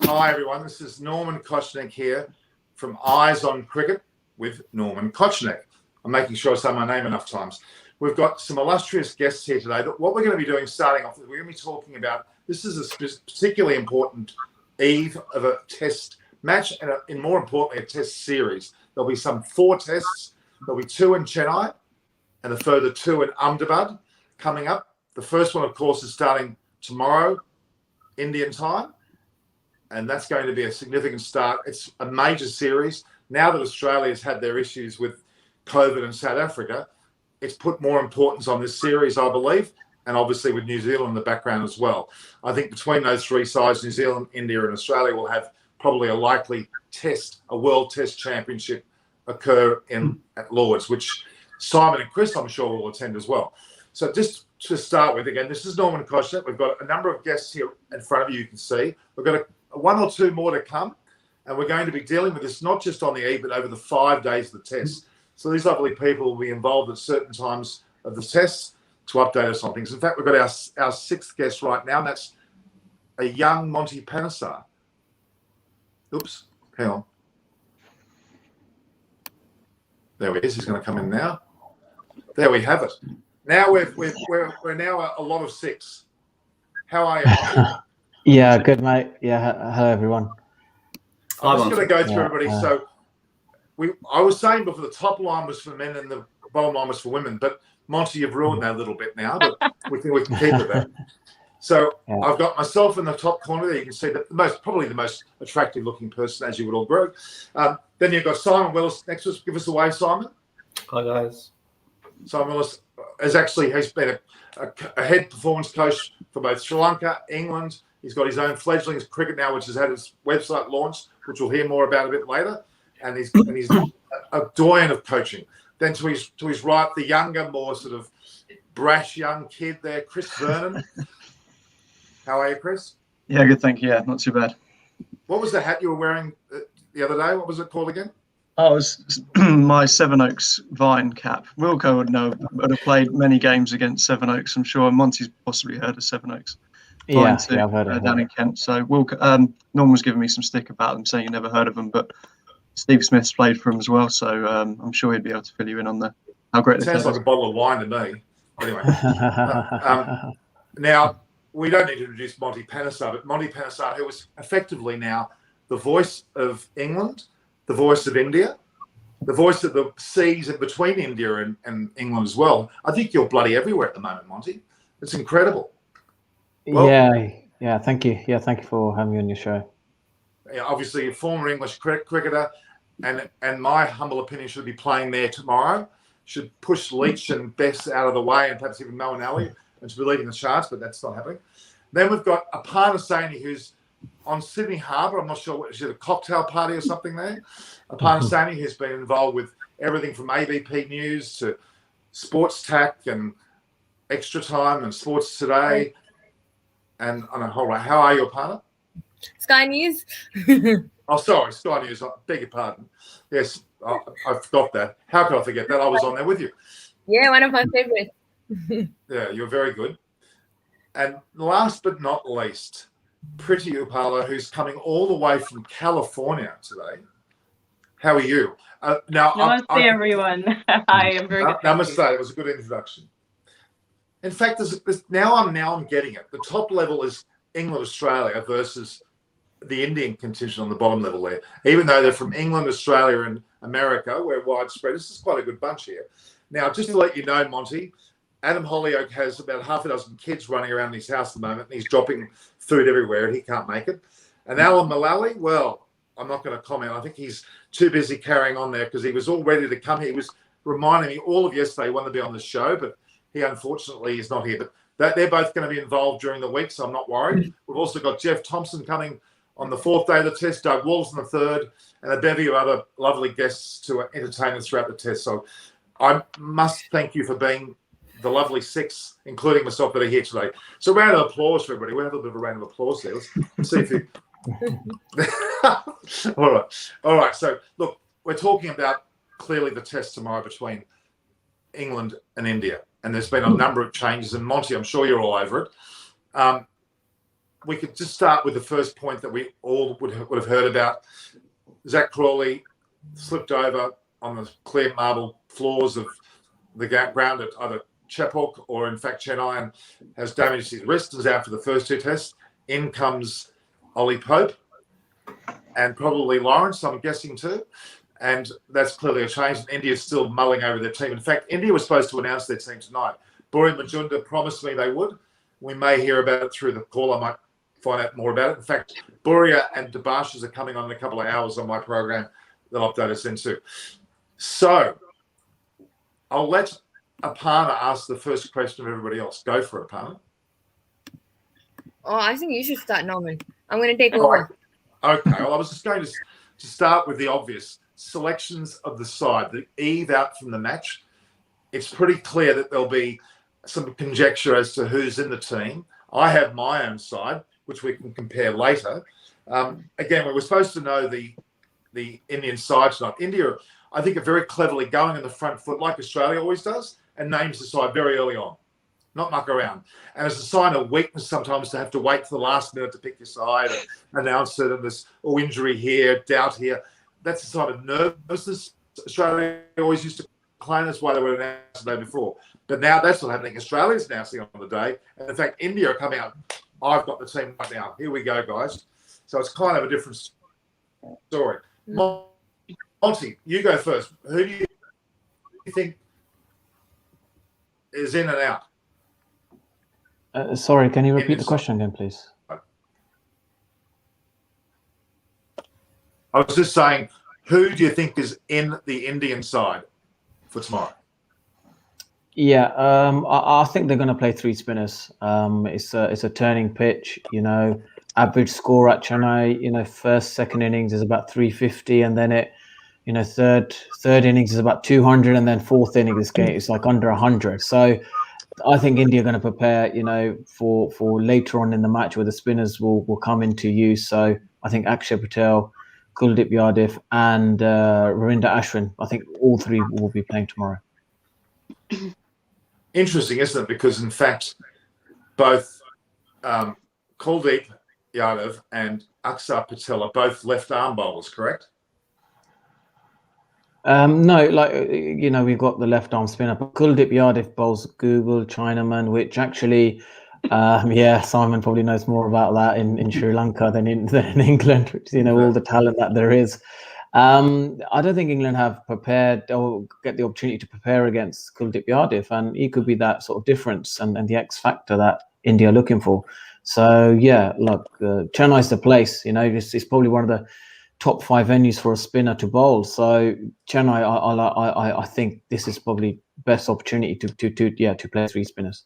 Hi everyone, this is Norman Kochnick here from Eyes on Cricket with Norman Kochnick. I'm making sure I say my name enough times. We've got some illustrious guests here today. What we're going to be doing starting off, we're going to be talking about, this is a particularly important eve of a test match and more importantly, a test series. There'll be some 4 tests. There'll be 2 in Chennai and a further 2 in Ahmedabad coming up. The first one, of course, is starting tomorrow, Indian time. And that's going to be a significant start. It's a major series. Now that Australia's had their issues with COVID in South Africa, it's put more importance on this series, I believe, and obviously with New Zealand in the background as well. I think between those 3 sides, New Zealand, India and Australia will have probably a likely test, a World Test Championship occur at Lord's, which Simon and Chris, I'm sure, will attend as well. So just to start with, again, this is Norman Kochnick. We've got a number of guests here in front of you can see. We've got 1 or 2 more to come, and we're going to be dealing with this not just on the eve, but over the 5 days of the test. So these lovely people will be involved at certain times of the tests to update us on things. In fact, we've got our 6th guest right now, and that's a young Monty Panesar. Oops, hang on. There he is. He's going to come in now. There we have it. Now we're now a lot of 6. How are you? Yeah, good, mate. Yeah, hello, everyone. I'm just going to go through everybody. So I was saying before the top line was for men and the bottom line was for women, but Monty, you've ruined that a little bit now, but we can keep it there. So I've got myself in the top corner there. You can see that probably the most attractive looking person, as you would all agree. Then you've got Simon Willis next to us. Give us a wave, Simon. Hi, guys. Simon Willis has been a head performance coach for both Sri Lanka, England. He's got his own Fledglings cricket now, which has had his website launched, which we'll hear more about a bit later. And he's a doyen of coaching. Then to his right, the younger, more sort of brash young kid there, Chris Vernon. How are you, Chris? Yeah, good, thank you. Yeah, not too bad. What was the hat you were wearing the other day? What was it called again? Oh, it was my Sevenoaks Vine cap. Wilco would know. Would have played many games against Sevenoaks, I'm sure. Monty's possibly heard of Sevenoaks. Yeah, I've heard of them. Down in Kent. So Norm was giving me some stick about them, saying you never heard of them, but Steve Smith's played for him as well, so I'm sure he'd be able to fill you in on how great. It sounds like a bottle of wine to me. Anyway, now we don't need to introduce Monty Panesar, but Monty Panesar, who is effectively now the voice of England, the voice of India, the voice of the seas in between India and England as well. I think you're bloody everywhere at the moment, Monty. It's incredible. Well, yeah. Thank you. Yeah, thank you for having me on your show. Yeah, obviously, a former English cricketer, and my humble opinion should be playing there tomorrow. Should push Leach and Bess out of the way, and perhaps even Moeen and should be leading the charts, but that's not happening. Then we've got Aparna Saini, who's on Sydney Harbour. I'm not sure what, is it a cocktail party or something there? Aparna Saini, who's been involved with everything from ABP News to Sports Tack and Xtratime and Sports Today. And on a whole right. How are you, Aparna? Sky News. Oh, sorry, Sky News. I beg your pardon. Yes, I forgot that. How could I forget that? I was on there with you. Yeah, one of my favorites. Yeah, you're very good. And last but not least, Preity Upala, who's coming all the way from California today. How are you? Namaste, everyone. Hi, I'm very good. Namaste. It was a good introduction. In fact, now I'm getting it. The top level is England, Australia versus the Indian contingent on the bottom level there. Even though they're from England, Australia, and America, we're widespread. This is quite a good bunch here. Now, just to let you know, Monty, Adam Hollyoak has about half a dozen kids running around his house at the moment, and he's dropping food everywhere, and he can't make it. And Alan Mullally, well, I'm not going to comment. I think he's too busy carrying on there because he was all ready to come here. He was reminding me all of yesterday he wanted to be on the show, but he unfortunately is not here. But they're both going to be involved during the week, so I'm not worried. We've also got Jeff Thompson coming on the 4th day of the test, Doug Walls on the 3rd, and a bevy of other lovely guests to entertain us throughout the test. So I must thank you for being the lovely 6, including myself, that are here today. So a round of applause for everybody. We'll have a bit of a round of applause there. Let's see if you... All right. So, look, we're talking about clearly the test tomorrow between England and India. And there's been a number of changes. And Monty, I'm sure you're all over it. we could just start with the first point that we all would have heard about. Zach Crawley slipped over on the clear marble floors of the ground at either Chepauk or, in fact, Chennai, and has damaged his wrist. Is out for the first two tests. In comes Ollie Pope and probably Lawrence, I'm guessing, too. And that's clearly a change. India's still mulling over their team. In fact, India was supposed to announce their team tonight. Buri Majunda promised me they would. We may hear about it through the call. I might find out more about it. In fact, Buria and Debashis are coming on in a couple of hours on my program that I'll update us into. So I'll let Aparna ask the first question of everybody else. Go for it, Aparna. Oh, I think you should start, Norman. I'm going to take All over. right. Okay. Well, I was just going to start with the obvious selections of the side, the eve out from the match. It's pretty clear that there'll be some conjecture as to who's in the team. I have my own side, which we can compare later. Again, we were supposed to know the Indian side tonight. India, I think, are very cleverly going in the front foot, like Australia always does, and names the side very early on, not muck around. And it's a sign of weakness sometimes to have to wait for the last minute to pick your side and announce it, and there's injury here, doubt here. That's a sign of nervousness. Australia always used to claim that's why they were announced the day before. But now that's not happening. Australia's announcing on the day. And in fact, India are coming out. I've got the team right now. Here we go, guys. So it's kind of a different story. Monty, you go first. Who do you think is in and out? Sorry, can you repeat the question again, please? I was just saying, who do you think is in the Indian side for tomorrow? Yeah, I think they're going to play three spinners. It's a turning pitch. Average score at Chennai. First, second innings is about 350, and then third innings is about 200, and then fourth innings is like under 100. So I think India are going to prepare, for later on in the match where the spinners will come into use. So I think Akshay Patel, Kuldeep Yadav, and Ravinder Ashwin, I think all three will be playing tomorrow. Interesting, isn't it? Because in fact, both Kuldeep Yadav and Akshay Patel are both left arm bowlers, correct? No, we've got the left arm spinner, but Kuldeep Yadav bowls Google Chinaman, which actually, Simon probably knows more about that in Sri Lanka than in England, which all the talent that there is. I don't think England have prepared or get the opportunity to prepare against Kuldeep Yadav, and he could be that sort of difference and the X factor that India are looking for. So Chennai's the place. It's probably one of the top 5 venues for a spinner to bowl. So Chennai, I think this is probably best opportunity to play three spinners.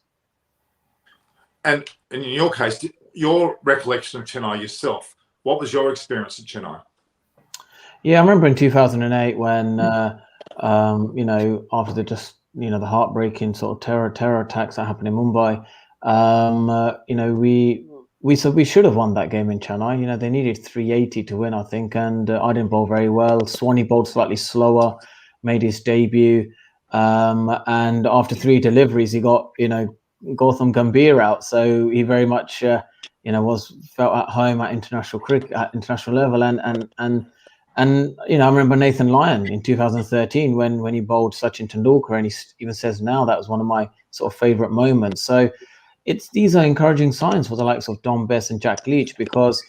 And in your case, your recollection of Chennai yourself, what was your experience at Chennai? Yeah, I remember in 2008 when, after the heartbreaking sort of terror attacks that happened in Mumbai, we should have won that game in Chennai. They needed 380 to win, I think, and I didn't bowl very well. Swanee bowled slightly slower, made his debut, and after 3 deliveries, he got, Gautam Gambhir out, so he very much, was felt at home at international cricket, at international level, and I remember Nathan Lyon in 2013 when he bowled Sachin Tendulkar, and he even says now that was one of my sort of favourite moments. So these are encouraging signs for the likes of Dom Bess and Jack Leach, because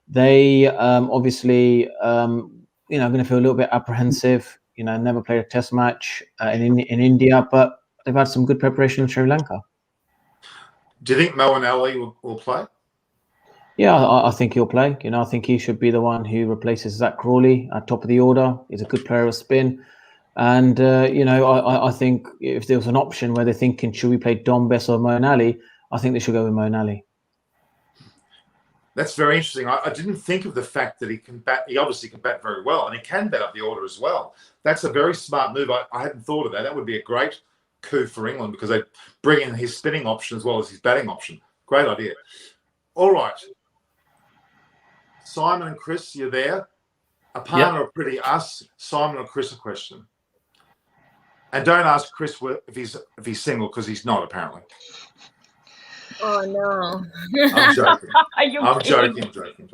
they obviously going to feel a little bit apprehensive. Never played a Test match in India, but they've had some good preparation in Sri Lanka. Do you think Moeen Ali will play? Yeah, I think he'll play. I think he should be the one who replaces Zach Crawley at top of the order. He's a good player of spin. And, I think if there was an option where they're thinking, should we play Dom Bess or Moeen Ali, I think they should go with Moeen Ali. That's very interesting. I didn't think of the fact that he can bat. He obviously can bat very well, and he can bat up the order as well. That's a very smart move. I hadn't thought of that. That would be a great coup for England, because they bring in his spinning option as well as his batting option. Great idea. All right. Simon and Chris, you're there. Aparna or Preity, ask Simon or Chris a question. And don't ask Chris if he's single, because he's not, apparently. Oh no. I'm joking. Are you I'm kidding? joking.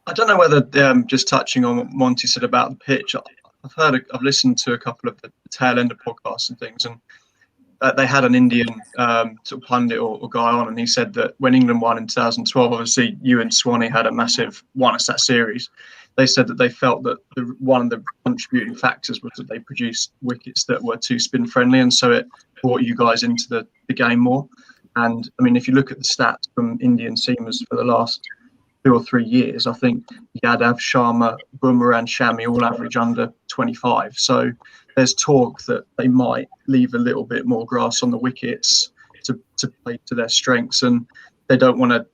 I don't know whether just touching on what Monty said about the pitch. I've listened to a couple of the tail end of podcasts and things, and they had an Indian sort of pundit or guy on, and he said that when England won in 2012, obviously you and Swanee had a massive won us that series. They said that they felt that one of the contributing factors was that they produced wickets that were too spin friendly, and so it brought you guys into the game more. And I mean, if you look at the stats from Indian seamers for the last 2 or 3 years, I think Yadav, Sharma, Bumrah and Shami all average under 25. So there's talk that they might leave a little bit more grass on the wickets to play to their strengths, and they don't want to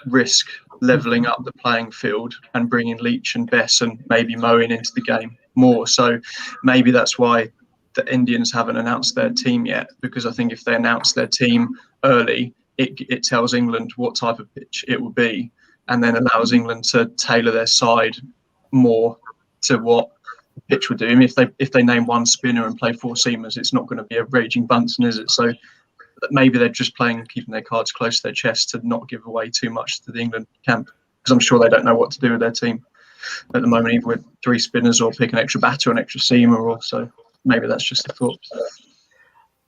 risk levelling up the playing field and bringing Leach and Bess and maybe Moeen into the game more. So maybe that's why the Indians haven't announced their team yet, because I think if they announce their team early, it tells England what type of pitch it will be, and then allows England to tailor their side more to what the pitch would do. I mean, if they name one spinner and play 4 seamers, it's not going to be a raging Bunsen, is it? So maybe they're just keeping their cards close to their chest to not give away too much to the England camp, because I'm sure they don't know what to do with their team at the moment, either with 3 spinners or pick an extra batter or an extra seamer, or so. Maybe that's just a thought.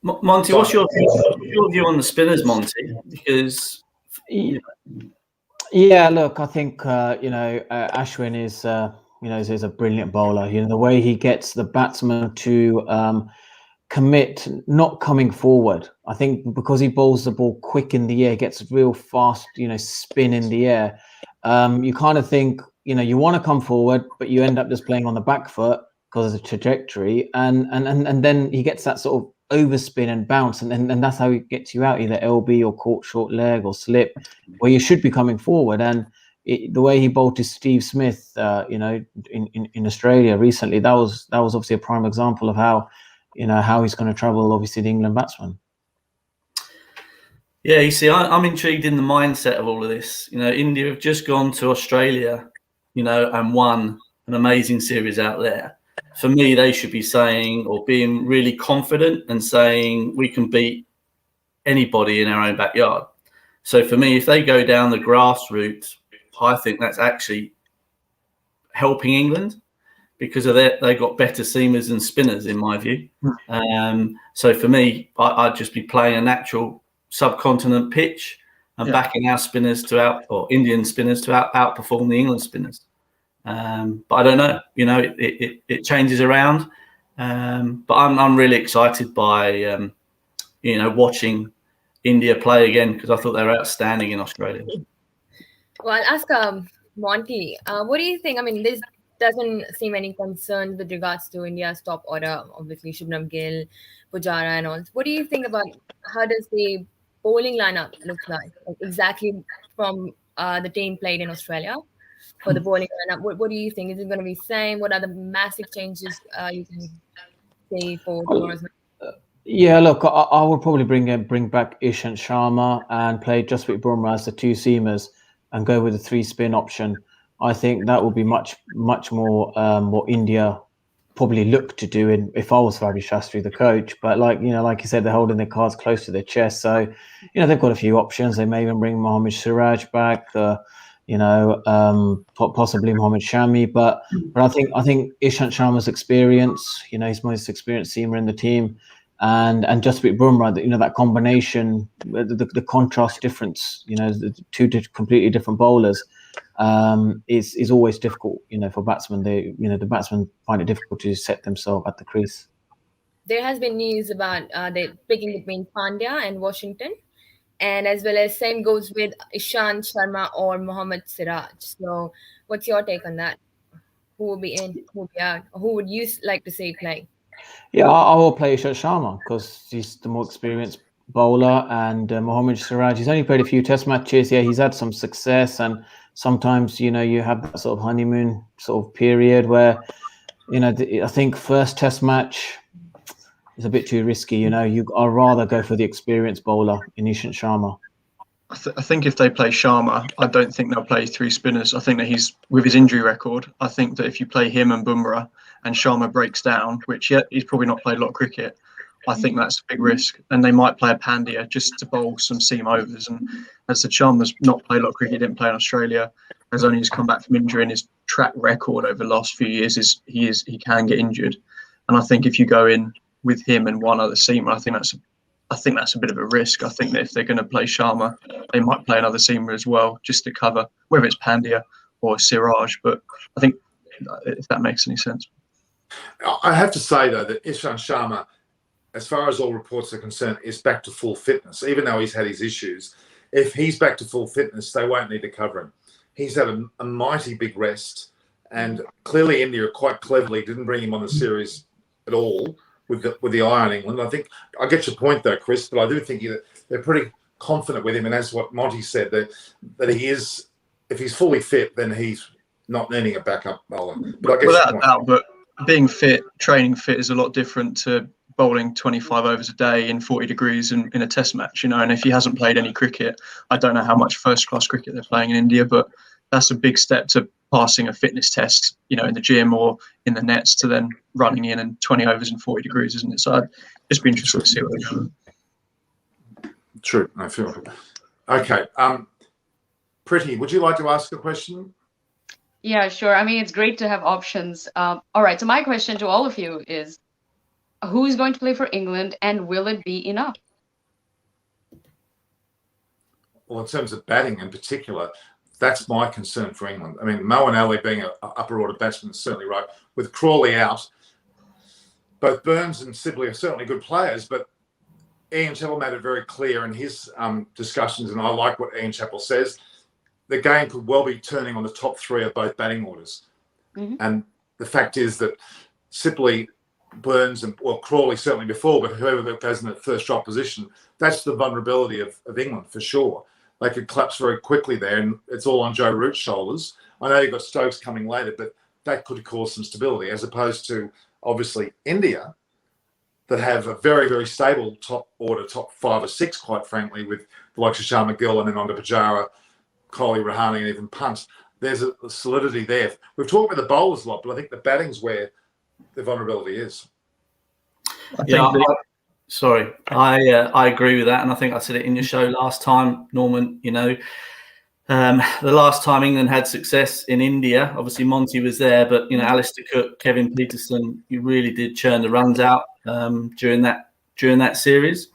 Monty, what's your view on the spinners, Monty? Because yeah, look, I think Ashwin is is a brilliant bowler. You know, the way he gets the batsman to commit, not coming forward. I think because he bowls the ball quick in the air, gets real fast, spin in the air. You kind of think, you want to come forward, but you end up just playing on the back foot because of the trajectory, and then he gets that sort of overspin and bounce, and that's how he gets you out, either LB or caught short leg or slip, where you should be coming forward. And the way he bowled to Steve Smith, in Australia recently, that was obviously a prime example of how he's going to trouble obviously the England batsman. Yeah, you see, I'm intrigued in the mindset of all of this. India have just gone to Australia, and won an amazing series out there. For me, they should be saying, or being really confident and saying, we can beat anybody in our own backyard. So for me, if they go down the grass route, I think that's actually helping England, because of that, they got better seamers and spinners, in my view. So for me, I'd just be playing a natural subcontinent pitch and backing our spinners Indian spinners to outperform the England spinners. But I don't know, it changes around. But I'm really excited by, watching India play again, because I thought they were outstanding in Australia. Well, I'll ask Monty, what do you think? I mean, this doesn't seem any concern with regards to India's top order, obviously Shubman Gill, Pujara and all. What do you think about how does the bowling lineup look like exactly from the team played in Australia for the bowling lineup? What do you think? Is it going to be the same? What are the massive changes you can say for tomorrow's match? Yeah, look, I would probably bring back Ishant Sharma and play Jasprit Bumrah as the 2 seamers and go with the 3 spin option. I think that would be much more what India probably look to do if I was Ravi Shastri, the coach. But like you said, they're holding their cards close to their chest. So, they've got a few options. They may even bring Mohammad Siraj back, possibly Mohammad Shami. But I think Ishant Sharma's experience, he's most experienced seamer in the team. And Jasprit Bumrah, that combination, the contrast difference, the 2 completely different bowlers, is always difficult, for batsmen. The batsmen find it difficult to set themselves at the crease. There has been news about they picking between Pandya and Washington, and as well as same goes with Ishant Sharma or Mohammad Siraj. So, what's your take on that? Who will be in? Who will be out? Or who would you like to see play? Yeah, I will play Ishant Sharma because he's the more experienced bowler, and Mohammad Siraj, he's only played a few test matches. Yeah, he's had some success, and sometimes you have that sort of honeymoon sort of period where I think first test match is a bit too risky. I'd rather go for the experienced bowler in Ishant Sharma. I think if they play Sharma, I don't think they'll play 3 spinners. I think that he's, with his injury record, I think that if you play him and Bumrah and Sharma breaks down, which he's probably not played a lot of cricket, I think that's a big risk. And they might play a Pandya just to bowl some seam overs. And as the Sharma's not played a lot of cricket, he didn't play in Australia, has only just come back from injury, and his track record over the last few years is he can get injured. And I think if you go in with him and one other seamer, I think that's a bit of a risk. I think that if they're going to play Sharma, they might play another seamer as well, just to cover, whether it's Pandya or Siraj. But I think, if that makes any sense. I have to say, though, that Ishant Sharma, as far as all reports are concerned, is back to full fitness, even though he's had his issues. If he's back to full fitness, they won't need to cover him. He's had a mighty big rest, and clearly India quite cleverly didn't bring him on the series at all with the eye on England. I think I get your point, though, Chris, but I do think they're pretty confident with him, and as what Monty said, that he is, if he's fully fit, then he's not needing a backup bowler. But I get without a doubt, but being fit, training fit, is a lot different to bowling 25 overs a day in 40 degrees in a test match, and if he hasn't played any cricket, I don't know how much first-class cricket they're playing in India, but that's a big step to passing a fitness test, in the gym or in the nets, to then running in and 20 overs in 40 degrees, isn't it? So I'd just be interested to see what they do. True. I feel it. Okay. Preity, would you like to ask a question? Yeah, sure. I mean, it's great to have options. All right. So my question to all of you is, who is going to play for England, and will it be enough? Well, in terms of batting in particular, that's my concern for England. I mean, Moeen Ali being an upper order batsman is certainly right. With Crawley out, both Burns and Sibley are certainly good players, but Ian Chappell made it very clear in his discussions, and I like what Ian Chappell says, the game could well be turning on the top three of both batting orders. Mm-hmm. And the fact is that Sibley, Burns, and Crawley certainly before, but whoever goes in that first drop position, that's the vulnerability of England for sure. They could collapse very quickly there, and it's all on Joe Root's shoulders. I know you've got Stokes coming later, but that could cause some stability, as opposed to, obviously, India, that have a very, very stable top order, top 5 or 6, quite frankly, with the likes of Sharma Gill and then on to Pujara, Kohli, Rahane, and even Punt. There's a solidity there. We've talked about the bowlers a lot, but I think the batting's where the vulnerability is. I agree with that, and I think I said it in your show last time, Norman. The last time England had success in India, obviously Monty was there, but Alistair Cook, Kevin Peterson, you really did churn the runs out during that series.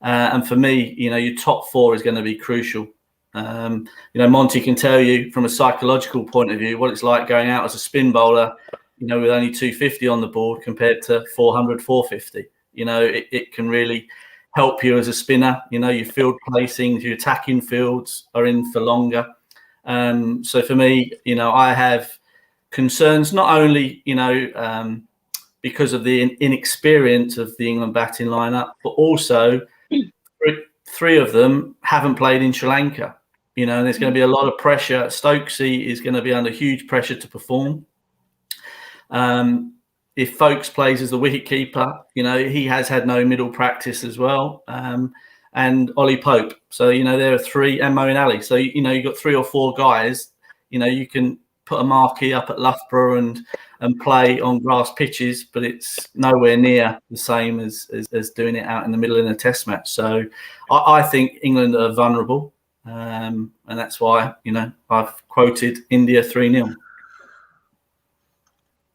And for me, your top 4 is going to be crucial. Monty can tell you from a psychological point of view what it's like going out as a spin bowler, with only 250 on the board compared to 400, 450. It can really help you as a spinner. Your field placings, your attacking fields are in for longer. So for me, I have concerns not only, because of the inexperience of the England batting lineup, but also 3 of them haven't played in Sri Lanka. And there's going to be a lot of pressure. Stokesy is going to be under huge pressure to perform. If Folkes plays as the wicketkeeper, he has had no middle practice as well. And Ollie Pope. So, there are 3, and Moeen Ali. So, you've got 3 or 4 guys, you can put a marquee up at Loughborough and play on grass pitches, but it's nowhere near the same as doing it out in the middle in a test match. So I think England are vulnerable. And that's why, I've quoted India 3-0.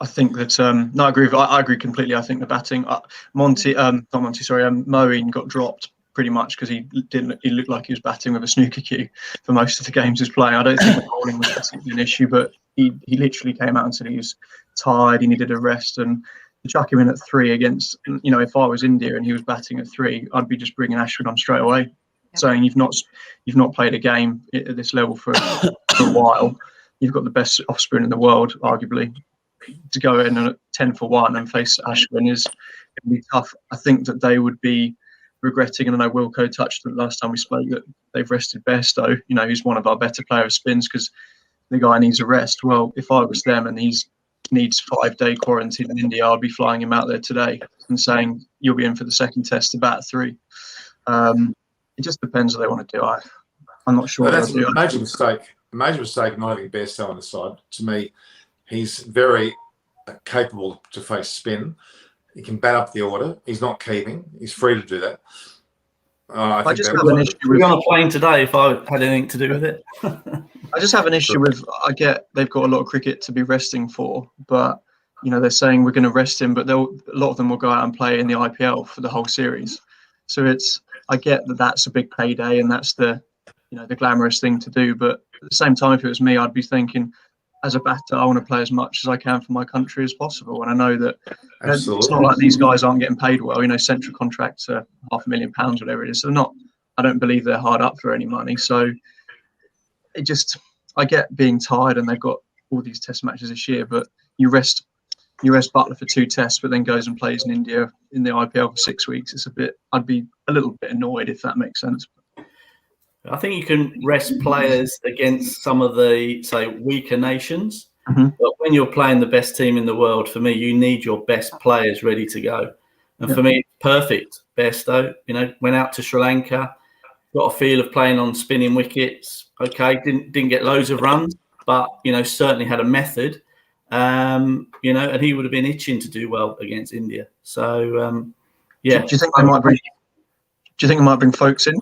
I think that I agree completely. I think the batting, Moeen got dropped pretty much because he looked like he was batting with a snooker cue for most of the games he was playing. I don't think the bowling was particularly an issue, but he literally came out and said he was tired, he needed a rest, and to chuck him in at 3 against, if I was India and he was batting at 3, I'd be just bringing Ashwin on straight away, saying you've not played a game at this level for a while. You've got the best off spin in the world, arguably. To go in at 10 for 1 and face Ashwin is going to be tough. I think that they would be regretting, and I know Wilco touched on it last time we spoke, that they've rested Bairstow. He's one of our better player of spins because the guy needs a rest. Well, if I was them and he needs 5-day quarantine in India, I'd be flying him out there today and saying, you'll be in for the second test to bat 3. It just depends what they want to do. I'm not sure. That's a major mistake. A major mistake not having Bairstow on the side. To me, he's very capable to face spin. He can bat up the order. He's not keeping. He's free to do that. I just have an issue We're with. on a plane today. If I had anything to do with it, I just have an issue with. I get they've got a lot of cricket to be resting for, but they're saying we're going to rest him, but a lot of them will go out and play in the IPL for the whole series. So I get that that's a big payday and that's the glamorous thing to do. But at the same time, if it was me, I'd be thinking, as a batter, I want to play as much as I can for my country as possible. And I know that it's not like these guys aren't getting paid well. Central contracts are £500,000, whatever it is. So I don't believe they're hard up for any money. So I get being tired and they've got all these test matches this year, but you rest Butler for 2 tests, but then goes and plays in India in the IPL for 6 weeks. I'd be a little bit annoyed, if that makes sense. I think you can rest players against some of the, say, weaker nations. Mm-hmm. But when you're playing the best team in the world, for me, you need your best players ready to go. And for me, it's perfect. Bairstow, went out to Sri Lanka, got a feel of playing on spinning wickets. Okay, didn't get loads of runs, but certainly had a method. And he would have been itching to do well against India. So yeah. Do you think I might bring Folks in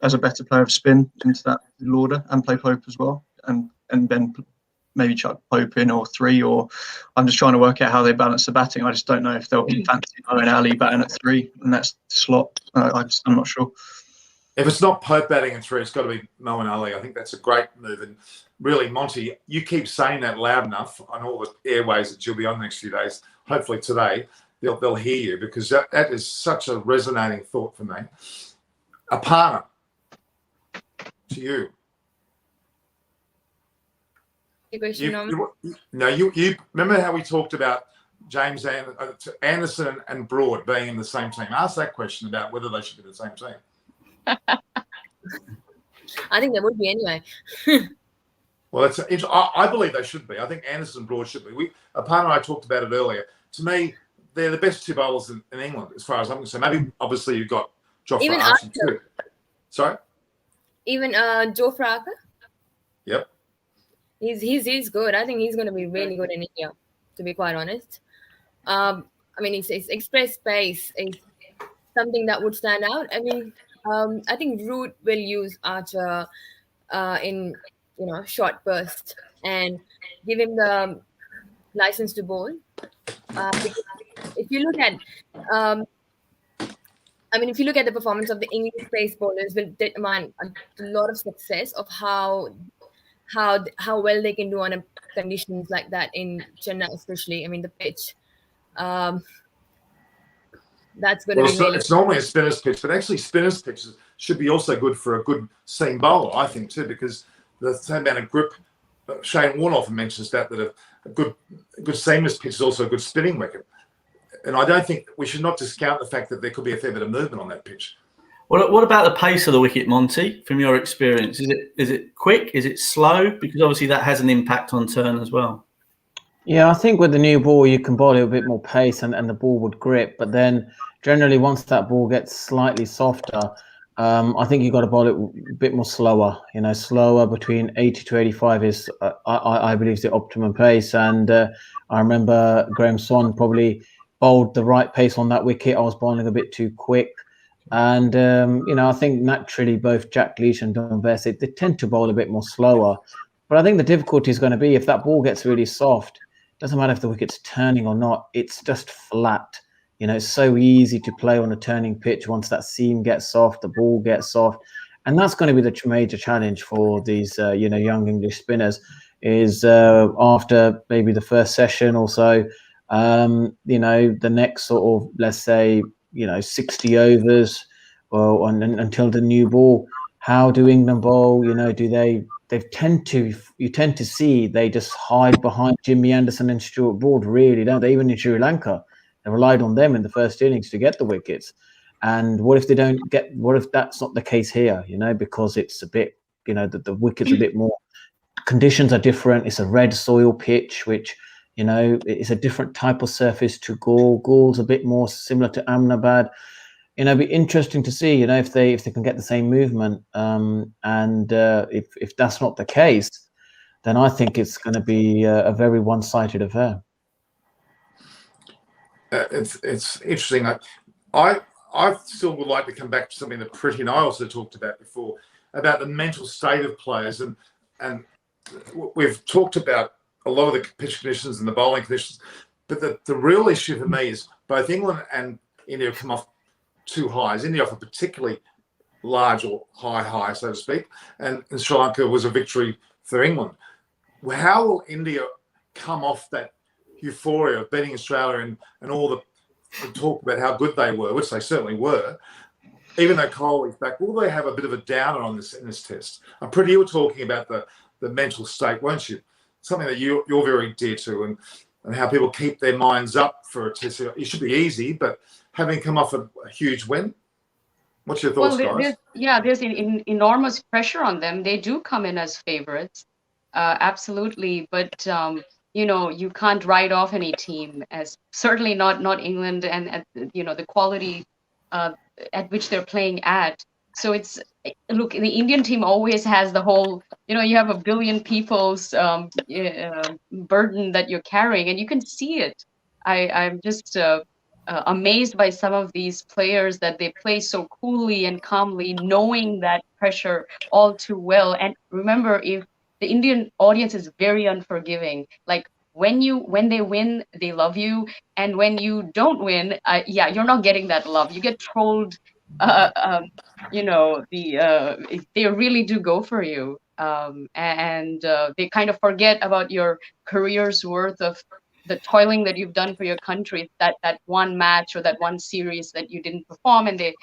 as a better player of spin into that order and play Pope as well, and then maybe chuck Pope in or 3? Or I'm just trying to work out how they balance the batting. I just don't know if they'll be fancy Owen Ali batting at 3 and that's the slot. I'm not sure. If it's not Pope batting in 3, it's got to be Moeen Ali. I think that's a great move. And really, Monty, you keep saying that loud enough on all the airways that you'll be on the next few days. Hopefully today they'll hear you, because that is such a resonating thought for me. Aparna, to you. You remember how we talked about James Anderson and Broad being in the same team? Ask that question about whether they should be the same team. I think they would be anyway. Well, I believe they should be. I think Anderson and Broad should be. Aparna and I talked about it earlier. To me, they're the best 2 bowlers in England, as far as I'm concerned. Maybe, obviously, you've got Jofra Archer too. Sorry? Even Jofra Archer? Yep. He's good. I think he's going to be really good in India, to be quite honest. His express pace is something that would stand out. I think Root will use Archer in short burst and give him the license to bowl. If you look at the performance of the English pace bowlers, will determine a lot of success of how well they can do on conditions like that in Chennai, especially. The pitch. That's going to be really. It's normally a spinner's pitch, but actually spinner's pitches should be also good for a good seam bowler, I think, too, because the same amount of grip. Shane Warne often mentions that a good seamless pitch is also a good spinning wicket. And I don't think we should not discount the fact that there could be a fair bit of movement on that pitch. What about the pace of the wicket, Monty, from your experience? Is it quick? Is it slow? Because obviously that has an impact on turn as well. Yeah, I think with the new ball, you can bowl it a bit more pace and the ball would grip. But then generally, once that ball gets slightly softer, I think you've got to bowl it a bit more slower. Slower between 80 to 85 is, I believe, the optimum pace. And I remember Graham Swan probably bowled the right pace on that wicket. I was bowling a bit too quick. And, I think naturally both Jack Leach and Don Bassett, they tend to bowl a bit more slower. But I think the difficulty is going to be if that ball gets really soft, doesn't matter if the wicket's turning or not, it's just flat. It's so easy to play on a turning pitch. Once that seam gets soft, the ball gets soft. And that's going to be the major challenge for these, young English spinners is after maybe the first session or so, the next sort of, let's say, 60 overs until the new ball. How do England bowl? You tend to see they just hide behind Jimmy Anderson and Stuart Broad, really, don't they? Even in Sri Lanka, they relied on them in the first innings to get the wickets. And what if they don't get? What if that's not the case here? Because it's a bit, the wicket's a bit more. Conditions are different. It's a red soil pitch, which it's a different type of surface to Gaul. Gaul's a bit more similar to Ahmedabad. It'd be interesting to see, if they can get the same movement. And if that's not the case, then I think it's going to be a very one-sided affair. It's interesting. I still would like to come back to something that Preity and I also talked about before, about the mental state of players, and we've talked about a lot of the pitch conditions and the bowling conditions, but the real issue for me is both England and India have come off two highs. India off a particularly large or high, so to speak, and Sri Lanka was a victory for England. How will India come off that euphoria of beating Australia and all the talk about how good they were, which they certainly were, even though Kohli's back? Will they have a bit of a downer on this in this test? I'm pretty. You were talking about the mental state, weren't you? Something that you're very dear to, and how people keep their minds up for a test. It should be easy, but having come off a huge win, what's your thoughts, guys? There's enormous pressure on them. They do come in as favorites, absolutely, but you can't write off any team, as certainly not England, and the quality at which they're playing at. So look, the Indian team always has the whole, you have a billion people's burden that you're carrying, and you can see it. I'm just amazed by some of these players, that they play so coolly and calmly, knowing that pressure all too well. And remember, if the Indian audience is very unforgiving, like when they win, they love you, and when you don't win, you're not getting that love. You get trolled. They really do go for you, and they kind of forget about your career's worth of the toiling that you've done for your country, that one match or that one series that you didn't perform, and that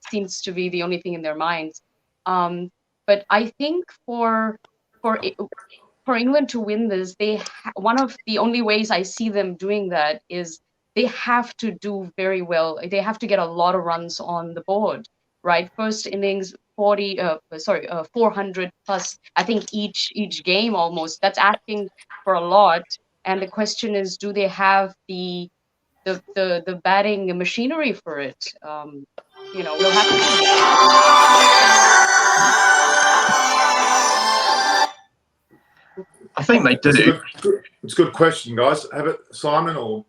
seems to be the only thing in their minds. But I think for England to win this, one of the only ways I see them doing that is they have to do very well. They have to get a lot of runs on the board, right? First innings, 400 plus, I think each game almost. That's asking for a lot. And the question is, do they have the batting machinery for it? We'll have to see. I think they do. It's a good question, guys. Have it, Simon or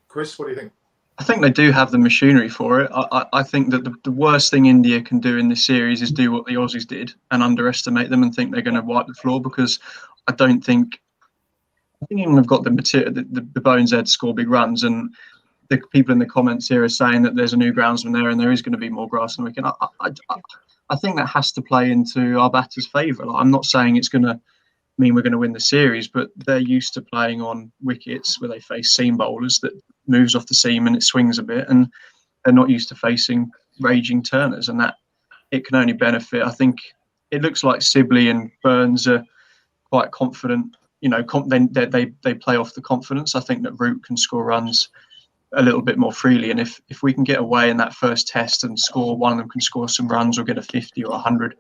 Chris? What do you think? I think they do have the machinery for it. I think that the worst thing India can do in this series is do what the Aussies did and underestimate them and think they're going to wipe the floor, because I think England have got the material, the bones there to score big runs, and the people in the comments here are saying that there's a new groundsman there and there is going to be more grass on the weekend. I think that has to play into our batters' favour. Like, I'm not saying it's going to mean we're going to win the series, but they're used to playing on wickets where they face seam bowlers that moves off the seam and it swings a bit, and they're not used to facing raging turners, and that it can only benefit. I think it looks like Sibley and Burns are quite confident. They play off the confidence. I think that Root can score runs a little bit more freely, and if we can get away in that first test and score, one of them can score some runs or get a 50 or 100.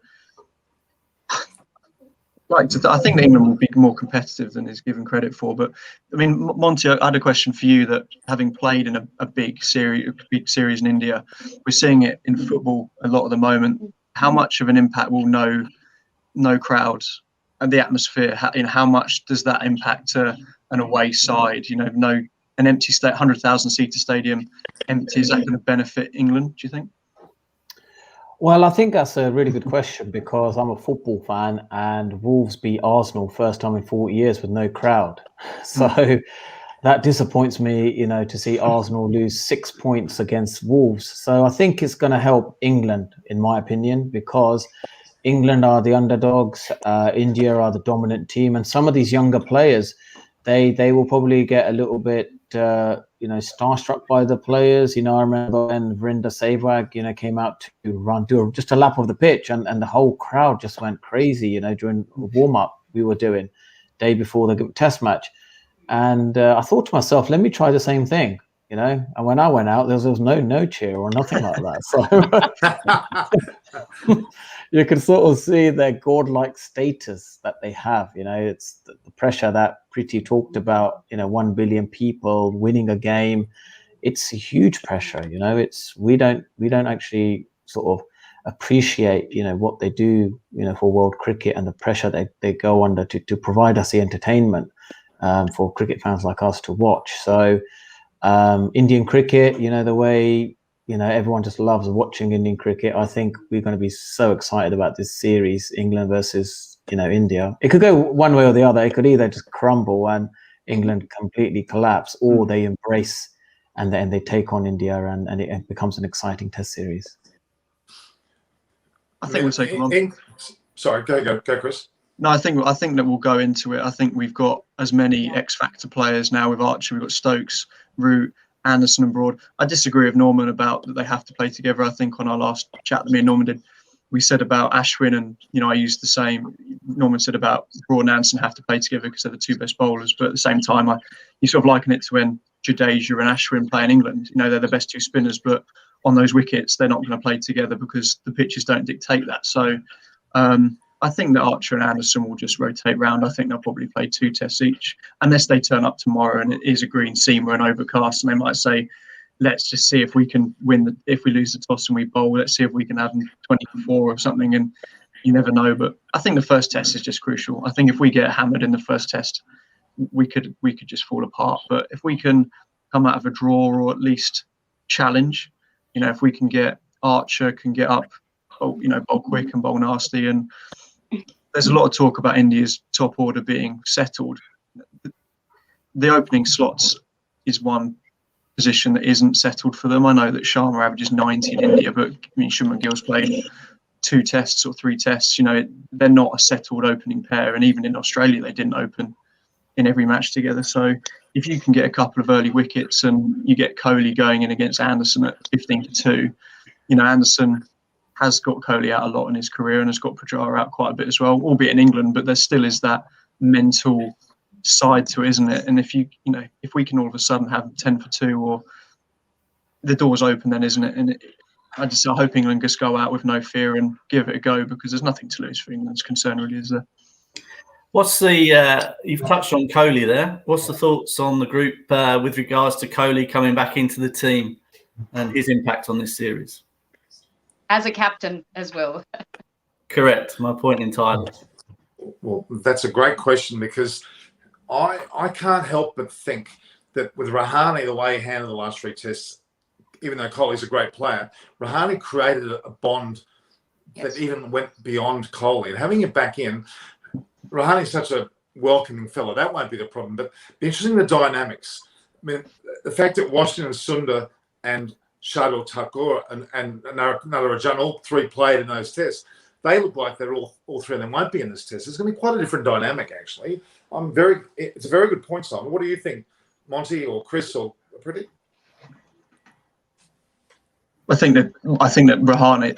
I think that England will be more competitive than is given credit for. But I mean, Monty, I had a question for you. That having played in a big series in India, we're seeing it in football a lot at the moment. How much of an impact will no crowds and the atmosphere? How much does that impact an away side? An empty 100,000 seater stadium empty. Is that going to benefit England, do you think? Well, I think that's a really good question, because I'm a football fan and Wolves beat Arsenal first time in 40 years with no crowd. So that disappoints me, to see Arsenal lose 6 points against Wolves. So I think it's going to help England, in my opinion, because England are the underdogs, India are the dominant team, and some of these younger players, they will probably get a little bit starstruck by the players. I remember when Vrinder Sehwag, came out to do just a lap of the pitch, and the whole crowd just went crazy, during warm up we were doing day before the test match. And I thought to myself, let me try the same thing, and when I went out, there was no cheer or nothing like that. So you can sort of see their godlike status that they have. It's the pressure that Preity talked about. 1 billion people winning a game. It's a huge pressure. We don't actually sort of appreciate what they do for world cricket, and the pressure they go under to provide us the entertainment for cricket fans like us to watch. So Indian cricket, the way, everyone just loves watching Indian cricket. I think we're going to be so excited about this series, England versus, India. It could go one way or the other. It could either just crumble and England completely collapse, or they embrace and then they take on India and it becomes an exciting test series. I think we'll take them on. Sorry, go, Chris. No, I think that we'll go into it. I think we've got as many X Factor players now with Archer. We've got Stokes, Root, Anderson and Broad. I disagree with Norman about that they have to play together. I think on our last chat that me and Norman did, we said about Ashwin, and I used the same. Norman said about Broad and Anderson have to play together because they're the two best bowlers. But at the same time, you sort of liken it to when Jadeja and Ashwin play in England. They're the best two spinners, but on those wickets, they're not going to play together because the pitches don't dictate that. So I think that Archer and Anderson will just rotate round. I think they'll probably play 2 tests each, unless they turn up tomorrow and it is a green seam or an overcast, and they might say, let's just see if we can win. If we lose the toss and we bowl, let's see if we can have them 24 or something. And you never know. But I think the first test is just crucial. I think if we get hammered in the first test, we could just fall apart. But if we can come out of a draw or at least challenge, if we can get Archer can get up, bowl quick and bowl nasty. And there's a lot of talk about India's top order being settled. The opening slots is one position that isn't settled for them. I know that Sharma averages 90 in India, but Shubman Gill's played 2 tests or 3 tests. They're not a settled opening pair, and even in Australia they didn't open in every match together. So if you can get a couple of early wickets and you get Kohli going in against Anderson at 15-2, Anderson has got Kohli out a lot in his career and has got Pujara out quite a bit as well, albeit in England, but there still is that mental side to it, isn't it? And if if we can all of a sudden have 10-2, or the door's open then, isn't it? And I hope England just go out with no fear and give it a go, because there's nothing to lose for England's concern, really, is there? What's the you've touched on Kohli there. What's the thoughts on the group with regards to Kohli coming back into the team and his impact on this series? As a captain as well. Correct. My point entirely. Well, that's a great question, because I can't help but think that with Rahane, the way he handled the last 3 tests, even though Kohli's a great player, Rahane created a bond that even went beyond Kohli. And having him back in, Rahane's such a welcoming fellow. That won't be the problem. But be interesting the dynamics. I mean, the fact that Washington Sundar and Shardul Thakur and Narendra all 3 played in those tests, they look like they're all 3 of them won't be in this test. It's going to be quite a different dynamic, actually. It's a very good point, Simon. What do you think, Monty or Chris or Preity? I think that Rahane.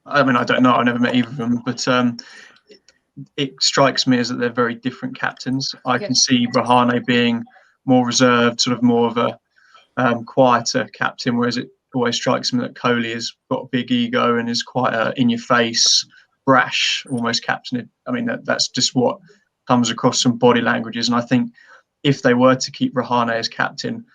I don't know. I've never met either of them, but it strikes me as that they're very different captains. I can see Rahane being more reserved, sort of more of a quieter captain, whereas it always strikes me that Kohli has got a big ego and is quite a in-your-face, brash, almost captain. I mean, that's just what comes across from body languages. And I think if they were to keep Rahane as captain,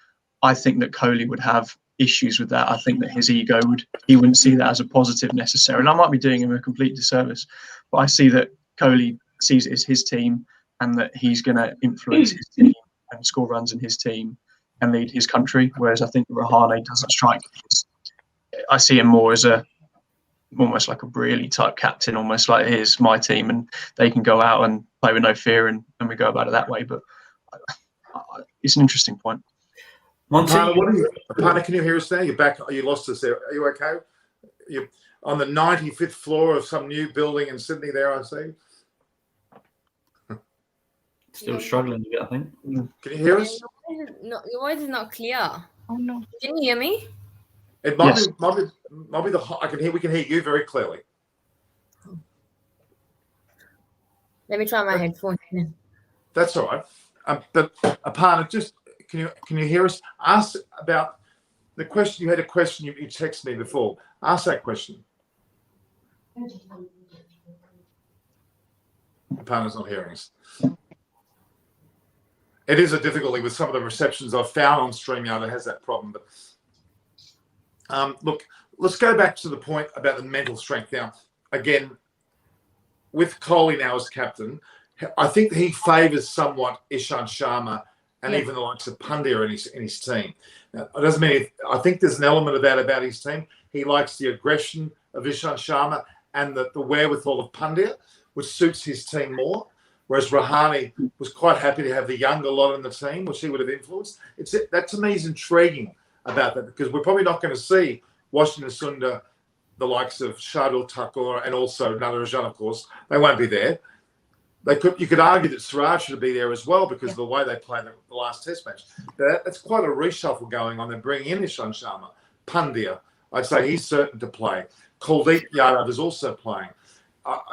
I think that Kohli would have issues with that. I think that his ego he wouldn't see that as a positive necessarily. And I might be doing him a complete disservice, but I see that Kohli sees it as his team and that he's going to influence his team and score runs in his team and lead his country. Whereas I think Rahane doesn't strike me I see him more as almost like a Brearley type captain, almost like here's my team and they can go out and play with no fear and we go about it that way. But it's an interesting point. Monty, Aparna, can you hear us now? You're back. You lost us there. Are you okay? You're on the 95th floor of some new building in Sydney there, I see. Still struggling a bit, I think. Can you hear us? No, your voice is not clear. Oh no. Can you hear me? It might be we can hear you very clearly. Let me try my headphones. That's all right. But Aparna, just can you hear us? Ask about the question. You had a question you texted me before. Ask that question. Aparna's not hearing us. It is a difficulty with some of the receptions I've found on StreamYard that has that problem. But look, let's go back to the point about the mental strength. Now, again, with Kohli now as captain, I think he favours somewhat Ishant Sharma and even the likes of Pandya in his team. Now, it doesn't mean I think there's an element of that about his team. He likes the aggression of Ishant Sharma and the wherewithal of Pandya, which suits his team more. Whereas Rahane was quite happy to have the younger lot in the team, which he would have influenced. That to me is intriguing about that, because we're probably not going to see Washington Sundar, the likes of Shardul Thakur, and also Natarajan, of course. They won't be there. You could argue that Siraj should be there as well, because of the way they played the last Test match. That's quite a reshuffle going on. They're bringing in Ishant Sharma, Pandya. I'd say he's certain to play. Kuldeep Yadav is also playing.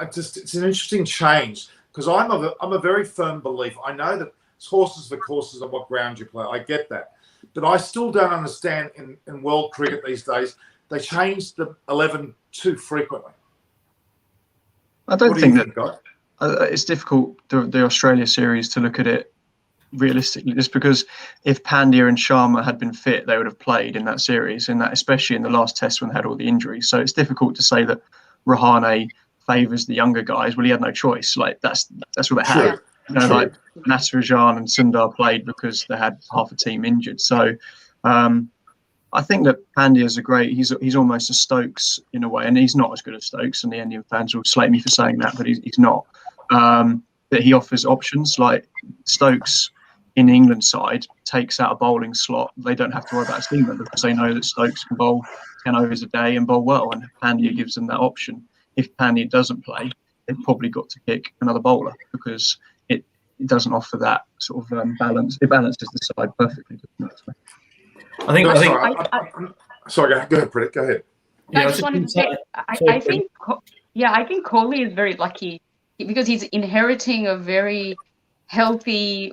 It's an interesting change, because I'm a very firm believer. I know that it's horses for courses on what ground you play. I get that. But I still don't understand in world cricket these days, they change the 11 too frequently. I don't think that it's difficult, the Australia series, to look at it realistically, just because if Pandya and Sharma had been fit, they would have played in that series, especially in the last Test when they had all the injuries. So it's difficult to say that Rahane favours the younger guys. Well, he had no choice. Like that's what they had. Like Natarajan and Sundar played because they had half a team injured. So I think that Pandya is he's almost a Stokes in a way, and he's not as good as Stokes, and the Indian fans will slate me for saying that, but he's not. That he offers options. Like Stokes in England's side takes out a bowling slot. They don't have to worry about a seamer, because they know that Stokes can bowl 10 overs a day and bowl well, and Pandya gives them that option. If Pandya doesn't play, they've probably got to pick another bowler, because it doesn't offer that sort of balance. It balances the side perfectly, doesn't it? Sorry, go ahead, Preity. Go ahead. I just wanted to say, I think Kohli is very lucky, because he's inheriting a very healthy,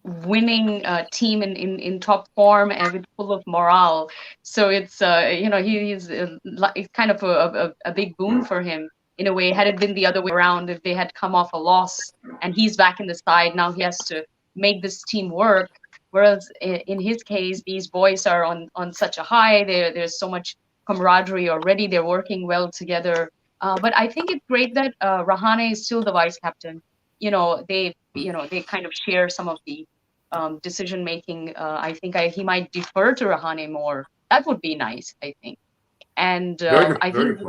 winning team in top form and with full of morale. So it's it's kind of a big boon for him in a way. Had it been the other way around, if they had come off a loss and he's back in the side, now he has to make this team work. Whereas in his case, these boys are on such a high. There's so much camaraderie already. They're working well together. But I think it's great that Rahane is still the vice captain. They kind of share some of the decision making. I think he might defer to Rahane more. That would be nice, I think. And I think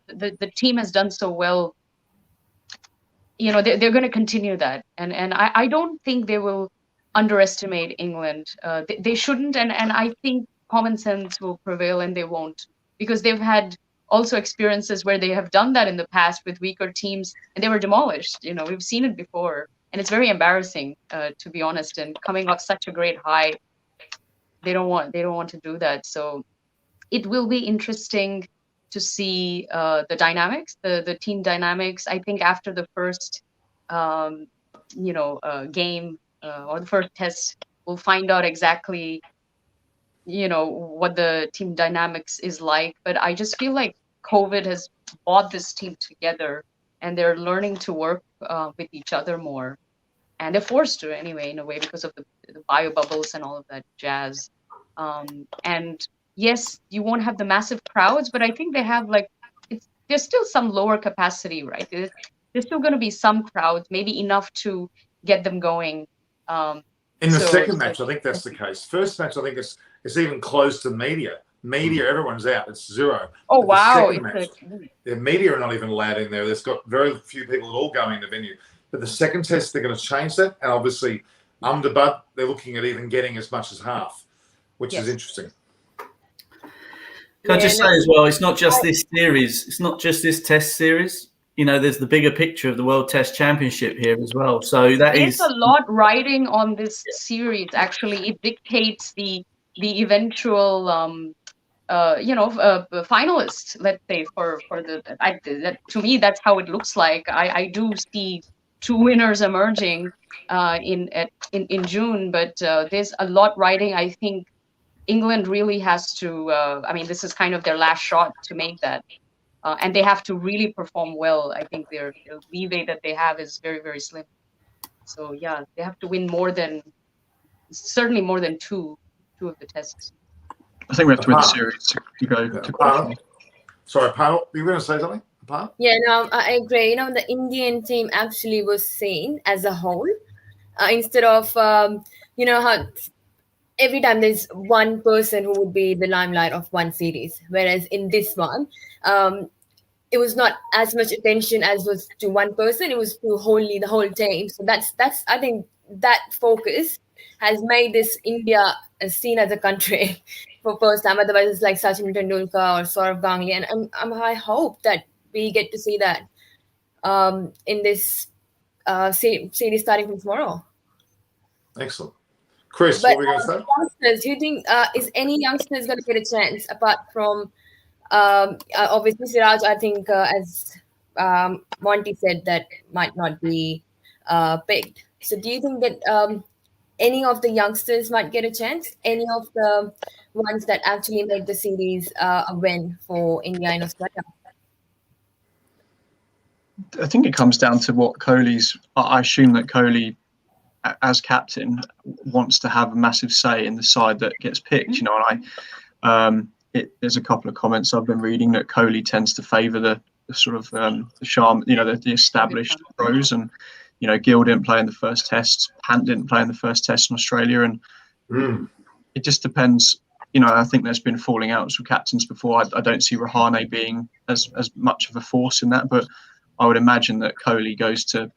the team has done so well. They're going to continue that, and I don't think they will underestimate England. They shouldn't, and I think common sense will prevail, and they won't, because they've had also experiences where they have done that in the past with weaker teams, and they were demolished. We've seen it before, and it's very embarrassing, to be honest. And coming off such a great high, they don't want to do that. So it will be interesting to see the dynamics, the team dynamics. I think after the first game or the first Test, we'll find out exactly what the team dynamics is like. But I just feel like COVID has brought this team together, and they're learning to work with each other more, and they're forced to anyway, in a way, because of the bio bubbles and all of that jazz. And yes, you won't have the massive crowds, but I think they have there's still some lower capacity, right? There's still going to be some crowds, maybe enough to get them going. In the second match, I think that's the case. First match, I think it's even close to media. Media, everyone's out. It's zero. Oh, wow. The media are not even allowed in there. There's got very few people at all going in the venue. But the second Test, they're going to change that. And obviously, Ahmedabad, they're looking at even getting as much as half, which is interesting. Can I just say as well, it's not just this series. It's not just this Test series. There's the bigger picture of the World Test Championship here as well. So there's a lot riding on this series. Actually, it dictates the eventual, finalists. Let's say for to me, that's how it looks like. I do see two winners emerging in June, but there's a lot riding. I think England really has to. This is kind of their last shot to make that. And they have to really perform well. I think their leeway that they have is very, very slim. So yeah, they have to win certainly more than two of the Tests. I think we have to win the series to go to qualify. Sorry, Pal, you were going to say something? Pal? Yeah, no, I agree. The Indian team actually was seen as a whole, instead of you know how every time there's one person who would be the limelight of one series, whereas in this one, it was not as much attention as was to one person. It was to the whole team. So that's I think that focus has made this India seen as a country for first time. Otherwise, it's like Sachin Tendulkar or Saurav Ganguly, and I hope that we get to see that in this series starting from tomorrow. Excellent. Chris, But what were you going to say? youngsters, do you think is any youngsters going to get a chance apart from obviously Siraj? I think as Monty said, that might not be picked. So do you think that any of the youngsters might get a chance? Any of the ones that actually made the series a win for India and Australia? I think it comes down to what Kohli's. I assume that Kohli, as captain, wants to have a massive say in the side that gets picked. You know, and there's a couple of comments I've been reading that Kohli tends to favour the sort of the charm, you know, the established pros, and you know, Gill didn't play in the first test, Pant didn't play in the first test in Australia, and it just depends. You know, I think there's been falling outs with captains before. I don't see Rahane being as much of a force in that, but I would imagine that Kohli goes to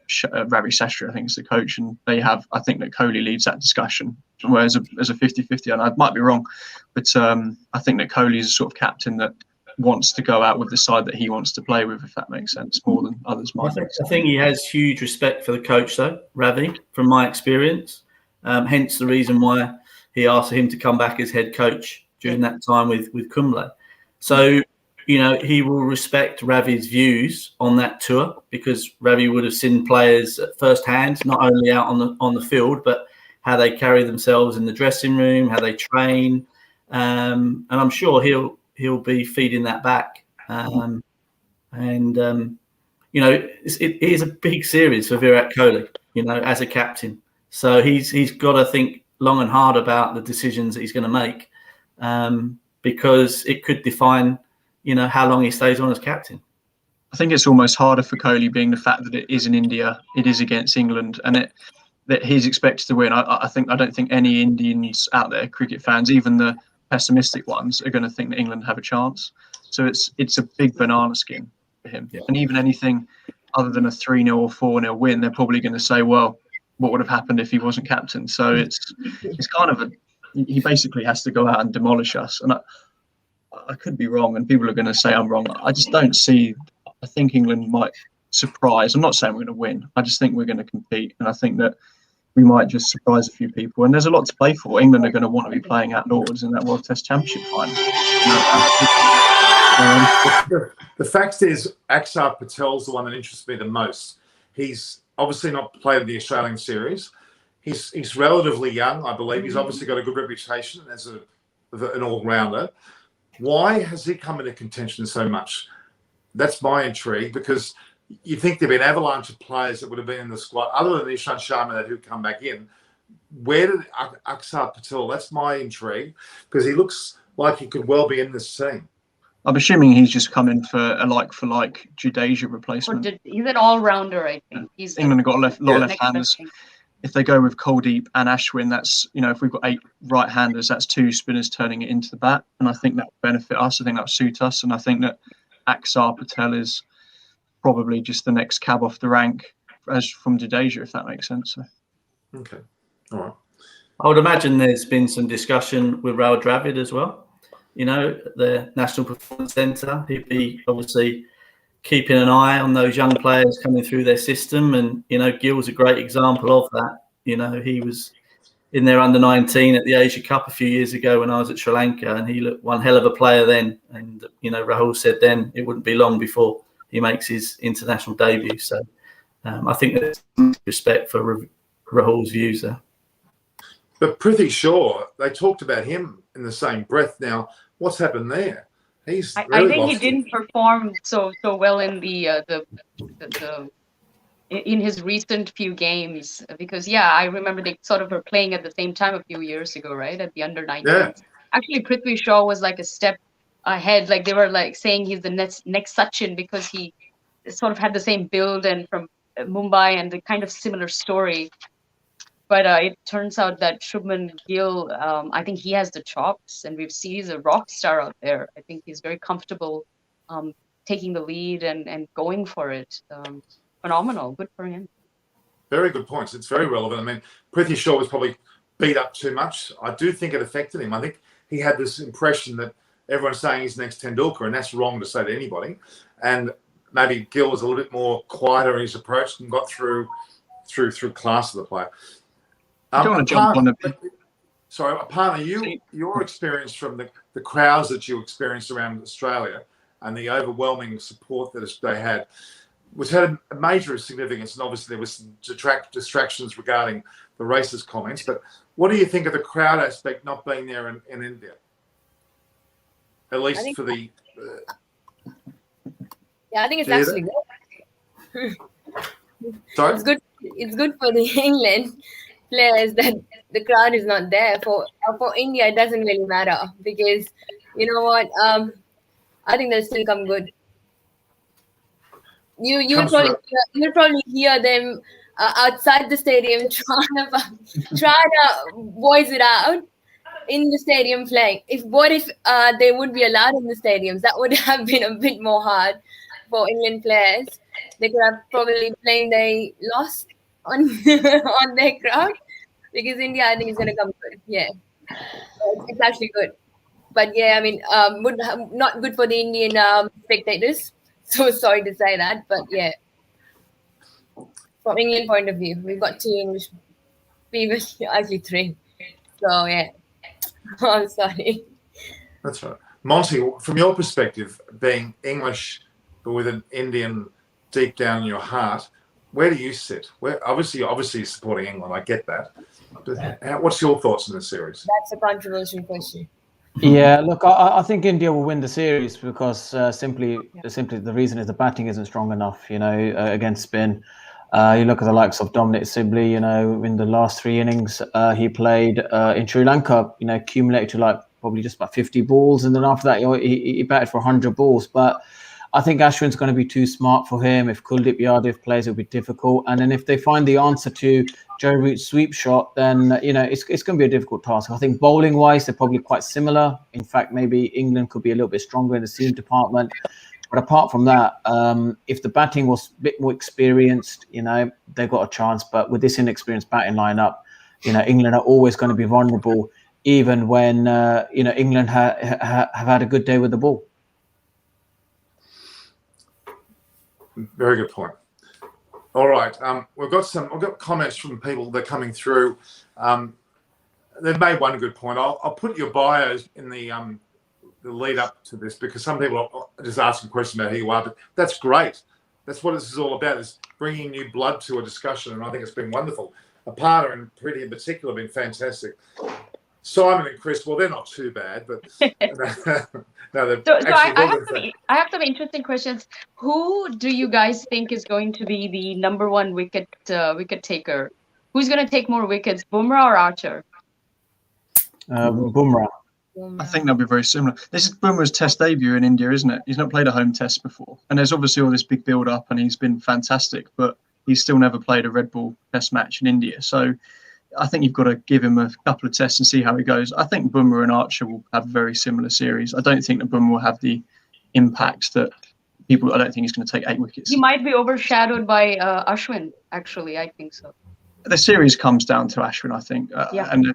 Ravi Sastry, I think is the coach, and they have. I think that Kohli leads that discussion. Whereas as a 50-50, and I might be wrong, but I think that Kohli is a sort of captain that wants to go out with the side that he wants to play with, if that makes sense, more than others might. I think he has huge respect for the coach, though, Ravi, from my experience. Hence the reason why he asked him to come back as head coach during that time with Kumble. So, you know, he will respect Ravi's views on that tour, because Ravi would have seen players firsthand, not only out on the field, but how they carry themselves in the dressing room, how they train, and I'm sure he'll be feeding that back. You know, it is a big series for Virat Kohli, you know, as a captain. So he's got to think long and hard about the decisions that he's going to make, because it could define, you know, how long he stays on as captain. I think it's almost harder for Kohli, being the fact that it is in India, it is against England, and that he's expected to win. I don't think any Indians out there, cricket fans, even the pessimistic ones, are going to think that England have a chance. So it's a big banana skin for him. Yeah. And even anything other than a 3-0 or 4-0 win, they're probably going to say, well, what would have happened if he wasn't captain? So it's kind of he basically has to go out and demolish us. And I could be wrong, and people are going to say I'm wrong. I just don't see. I think England might surprise. I'm not saying we're going to win. I just think we're going to compete, and I think that we might just surprise a few people. And there's a lot to play for. England are going to want to be playing at Lords in that World Test Championship final. The fact is, Axar Patel's the one that interests me the most. He's obviously not played in the Australian series. He's relatively young, I believe. He's obviously got a good reputation as an all-rounder. Why has he come into contention so much? That's my intrigue, because you think there'd be an avalanche of players that would have been in the squad, other than Ishant Sharma who come back in. Where did Axar Patel? That's my intrigue, because he looks like he could well be in this team. I'm assuming he's just come in for a like-for-like Jadeja replacement. He's an all-rounder, I think. England have got a lot of left-handers. If they go with Kuldeep and Ashwin, that's, you know, if we've got 8 right-handers, that's 2 spinners turning it into the bat. And I think that will benefit us. I think that will suit us. And I think that Axar Patel is probably just the next cab off the rank as from Jadeja, if that makes sense. So. Okay. All right. I would imagine there's been some discussion with Rahul Dravid as well. You know, the National Performance Centre, he'd be obviously keeping an eye on those young players coming through their system. And, you know, Gill's a great example of that. You know, he was in their under-19 at the Asia Cup a few years ago when I was at Sri Lanka, and he looked one hell of a player then. And, you know, Rahul said then it wouldn't be long before he makes his international debut. So I think there's respect for Rahul's views there. But Preity Shaw, they talked about him in the same breath. Now, what's happened there? He's really I think he didn't perform so well in in his recent few games, because I remember they sort of were playing at the same time a few years ago, right, at the under-19. Yeah. Actually, Prithvi Shaw was like a step ahead. Like they were like saying he's the next Sachin, because he sort of had the same build and from Mumbai and the kind of similar story. but it turns out that Shubman Gill, I think he has the chops, and we've seen he's a rock star out there. I think he's very comfortable taking the lead and going for it. Phenomenal. Good for him. Very good points. It's very relevant. I mean, Preity Shaw was probably beat up too much. I do think it affected him. I think he had this impression that everyone's saying he's next Tendulkar, and that's wrong to say to anybody. And maybe Gill was a little bit more quieter in his approach and got through class of the player. I don't want to jump on the. Sorry, Aparna, your experience from the crowds that you experienced around Australia and the overwhelming support that they had was had a major significance, and obviously there was some distractions regarding the racist comments. But what do you think of the crowd aspect not being there in India? At least for the. Yeah, I think it's actually good. Sorry? It's good for the England players that the crowd is not there. For India, it doesn't really matter because you know what? I think they'll still come good. You'll probably hear them outside the stadium trying to voice it out in the stadium playing. What if they would be allowed in the stadiums? That would have been a bit more hard for England players. They could have probably playing they lost on on their crowd because India, I think, is going to come good. Yeah, it's actually good. But yeah, I mean, not good for the Indian spectators. So sorry to say that, but yeah, from England point of view, we've got 2 English people, actually 3. So yeah, I'm sorry. That's right. Monty, from your perspective, being English but with an Indian deep down in your heart, where do you sit? Obviously you're supporting England. I get that. But what's your thoughts on the series? That's a controversial question. Yeah, look, I think India will win the series because simply the reason is the batting isn't strong enough, against spin. You look at the likes of Dominic Sibley, in the last 3 innings he played in Sri Lanka, accumulated to probably just about 50 balls. And then after that, he batted for 100 balls. But I think Ashwin's going to be too smart for him. If Kuldeep Yadav plays, it'll be difficult. And then if they find the answer to Joe Root's sweep shot, then, it's going to be a difficult task. I think bowling-wise, they're probably quite similar. In fact, maybe England could be a little bit stronger in the seam department. But apart from that, if the batting was a bit more experienced, they've got a chance. But with this inexperienced batting lineup, England are always going to be vulnerable, even when, England have had a good day with the ball. Very good point. All right, we've got comments from people that are coming through. They've made one good point. I'll put your bios in the lead up to this because some people are just asking questions about who you are, but that's great. That's what this is all about, is bringing new blood to a discussion, and I think it's been wonderful. Aparna and Preity in particular have been fantastic. Simon and Chris, well, they're not too bad, but no, I have some interesting questions. Who do you guys think is going to be the number 1 wicket taker? Who's going to take more wickets, Bumrah or Archer? Bumrah. I think they'll be very similar. This is Bumrah's test debut in India, isn't it? He's not played a home test before. And there's obviously all this big build-up, and he's been fantastic, but he's still never played a red ball test match in India. So I think you've got to give him a couple of tests and see how he goes. I think Bumrah and Archer will have a very similar series. I don't think that Bumrah will have the impact that I don't think he's going to take 8 wickets. He might be overshadowed by Ashwin, actually. I think so. The series comes down to Ashwin, I think. Yeah. And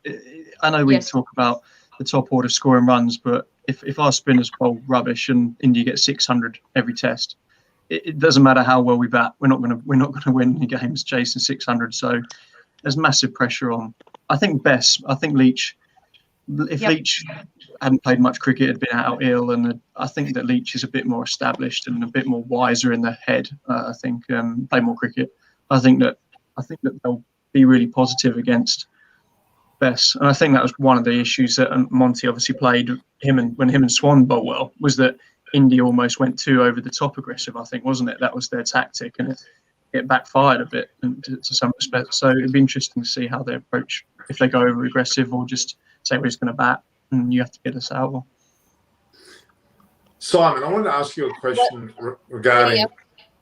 I know we talk about the top order scoring runs, but if our spinners bowl rubbish and India gets 600 every test, it doesn't matter how well we bat. We're not going to win any games chasing 600. So there's massive pressure on. I think Leach. If Leach hadn't played much cricket, had been out ill, and I think that Leach is a bit more established and a bit more wiser in the head. I think play more cricket. I think that they'll be really positive against Bess, and I think that was one of the issues that Monty obviously played when him and Swan bowl well, was that India almost went too over the top aggressive. I think, wasn't it? That was their tactic, and it backfired a bit to some respect. So it'd be interesting to see how they approach, if they go over aggressive or just say we're just going to bat and you have to get us out. Simon, I wanted to ask you a question regarding.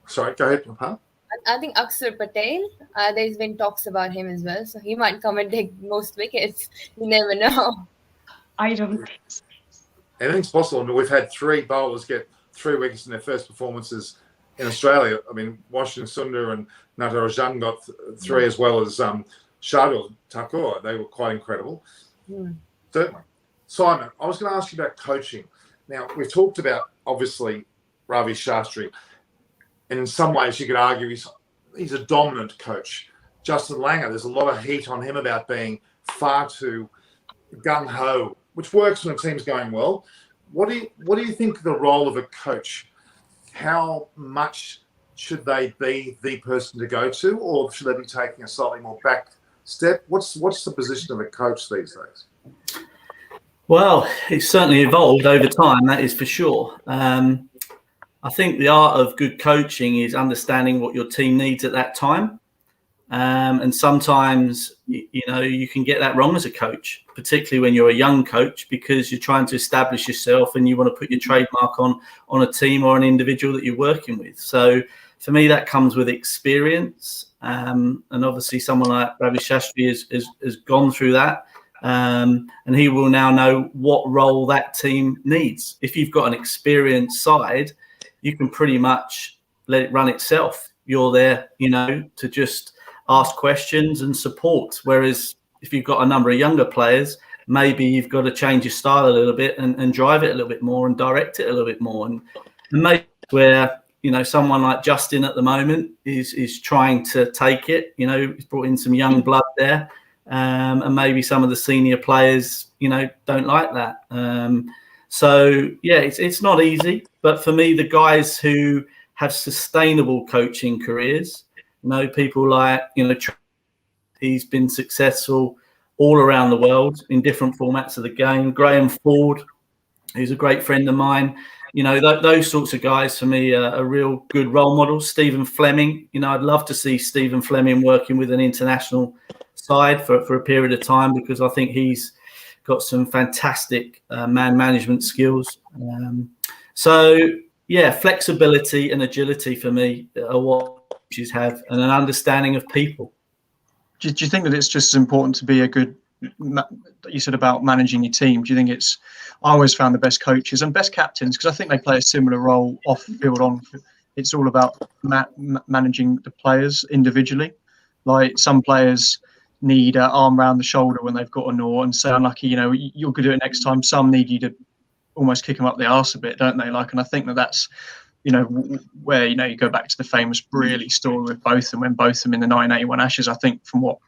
Sorry, go ahead, Papa. I think Akshar Patel, there's been talks about him as well. So he might come and take most wickets. You never know. I don't think so. Anything's possible. I mean, we've had 3 bowlers get 3 wickets in their first performances in Australia. I mean, Washington Sundar and Natarajan got 3 as well as Shardul Thakur. They were quite incredible. Certainly. Simon, I was going to ask you about coaching. Now, we've talked about, obviously, Ravi Shastri. And in some ways, you could argue he's a dominant coach. Justin Langer, there's a lot of heat on him about being far too gung-ho, which works when a team's going well. What do you think of the role of a coach? How much should they be the person to go to, or should they be taking a slightly more back step? What's the position of a coach these days? Well, it's certainly evolved over time, that is for sure. I think the art of good coaching is understanding what your team needs at that time. And sometimes, you can get that wrong as a coach, particularly when you're a young coach, because you're trying to establish yourself and you want to put your trademark on a team or an individual that you're working with. So for me, that comes with experience. And obviously someone like Ravi Shastri has gone through that. And he will now know what role that team needs. If you've got an experienced side, you can pretty much let it run itself. You're there, to just ask questions and support. Whereas if you've got a number of younger players, maybe you've got to change your style a little bit and drive it a little bit more and direct it a little bit more. And maybe where, someone like Justin at the moment is trying to take it, he's brought in some young blood there. And maybe some of the senior players, don't like that. So, yeah, it's not easy. But for me, the guys who have sustainable coaching careers, people like, he's been successful all around the world in different formats of the game. Graham Ford, who's a great friend of mine. Those sorts of guys for me are real good role models. Stephen Fleming, I'd love to see Stephen Fleming working with an international side for a period of time, because I think he's got some fantastic man management skills. So, yeah, flexibility and agility for me are what coaches have, and an understanding of people. Do you think that it's just as important to be a good, you said about managing your team? Do you think I always found the best coaches and best captains, because I think they play a similar role off field, on. It's all about managing the players individually. Like some players need an arm around the shoulder when they've got a gnaw and say, unlucky, you're going to do it next time. Some need you to almost kick them up the arse a bit, don't they? And I think that's, where, you go back to the famous Brearley story with both, and when both of them in the 1981 Ashes, I think from what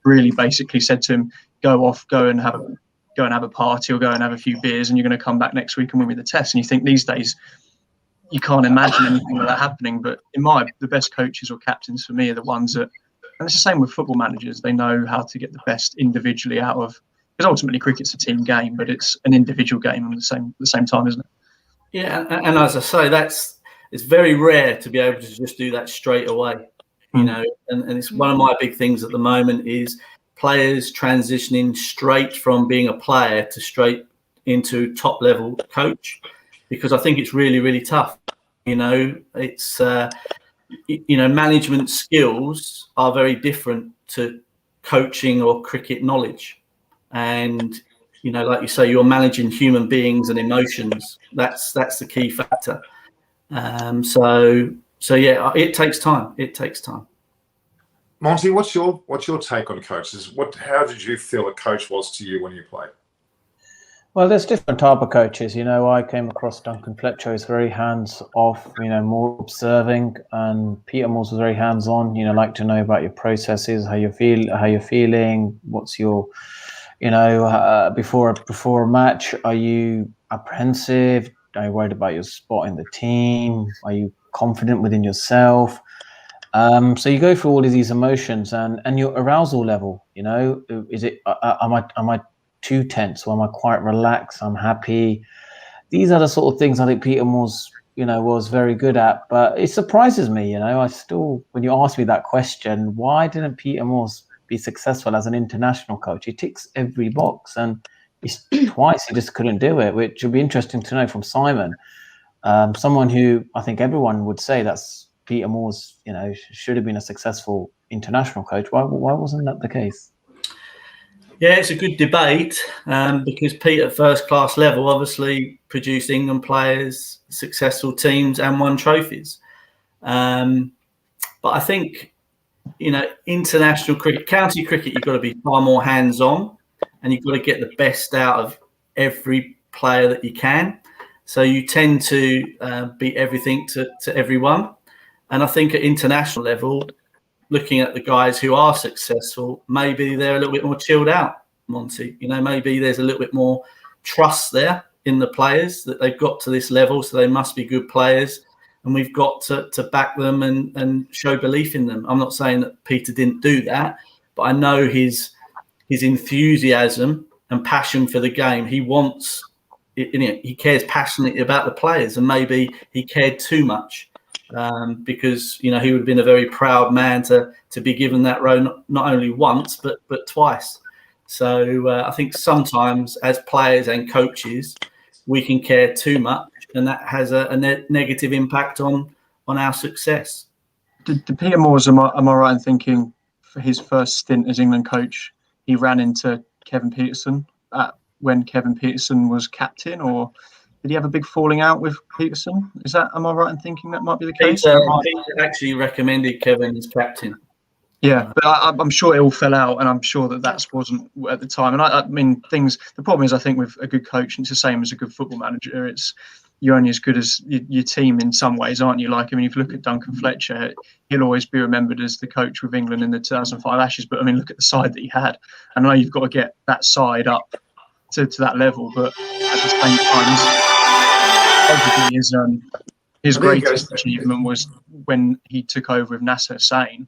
Brearley basically said to him, go and have a party or go and have a few beers, and you're going to come back next week and win me the test. And you think these days you can't imagine anything like that happening. But the best coaches or captains for me are the ones that, and it's the same with football managers, they know how to get the best individually out of, because ultimately cricket's a team game, but it's an individual game at the same time, isn't it? Yeah, and as I say, it's very rare to be able to just do that straight away, and it's one of my big things at the moment is players transitioning straight from being a player to straight into top level coach, because I think it's really, really tough. It's management skills are very different to coaching or cricket knowledge, and like you say, you're managing human beings and emotions. That's the key factor. So yeah, it takes time. Monty, what's your take on coaches? How did you feel a coach was to you when you played? Well, there's different type of coaches. I came across Duncan Fletcher, who's very hands-off, more observing, and Peter Moores was very hands-on. Like to know about your processes, how you're feeling, what's your, before a match, are you apprehensive? Are you worried about your spot in the team? Are you confident within yourself? So you go through all of these emotions and your arousal level. Is it? Am I too tense, or am I quite relaxed? I'm happy. These are the sort of things I think Peter Moores, was very good at. But it surprises me, I still, when you ask me that question, why didn't Peter Moores be successful as an international coach? He ticks every box, and twice he just couldn't do it, which would be interesting to know from Simon. Someone who I think everyone would say that's, Peter Moore's, should have been a successful international coach. Why wasn't that the case? Yeah, it's a good debate because Pete at first class level obviously produced England players, successful teams and won trophies. But I think, international cricket, county cricket, you've got to be far more hands-on and you've got to get the best out of every player that you can. So you tend to be everything to everyone. And I think at international level, looking at the guys who are successful, maybe they're a little bit more chilled out, Monty. Maybe there's a little bit more trust there in the players that they've got to this level, so they must be good players. And we've got to back them and show belief in them. I'm not saying that Peter didn't do that, but I know his enthusiasm and passion for the game. He wants, he cares passionately about the players, and maybe he cared too much because he would have been a very proud man to be given that role not only once but twice. So I think sometimes as players and coaches, we can care too much, and that has a negative impact on our success. Did Peter Moores, am I right in thinking, for his first stint as England coach, he ran into Kevin Peterson when Kevin Peterson was captain, or did he have a big falling out with Peterson? Am I right in thinking that might be the case? Peter actually recommended Kevin as captain. Yeah, but I'm sure it all fell out, and I'm sure that wasn't at the time. And I mean, the problem is, I think with a good coach, and it's the same as a good football manager, you're only as good as your team in some ways, aren't you? Like, I mean, if you look at Duncan Fletcher, he'll always be remembered as the coach with England in the 2005 Ashes. But I mean, look at the side that he had. I know you've got to get that side up to that level, but at the same time, his greatest achievement was when he took over with Nasser Hussain.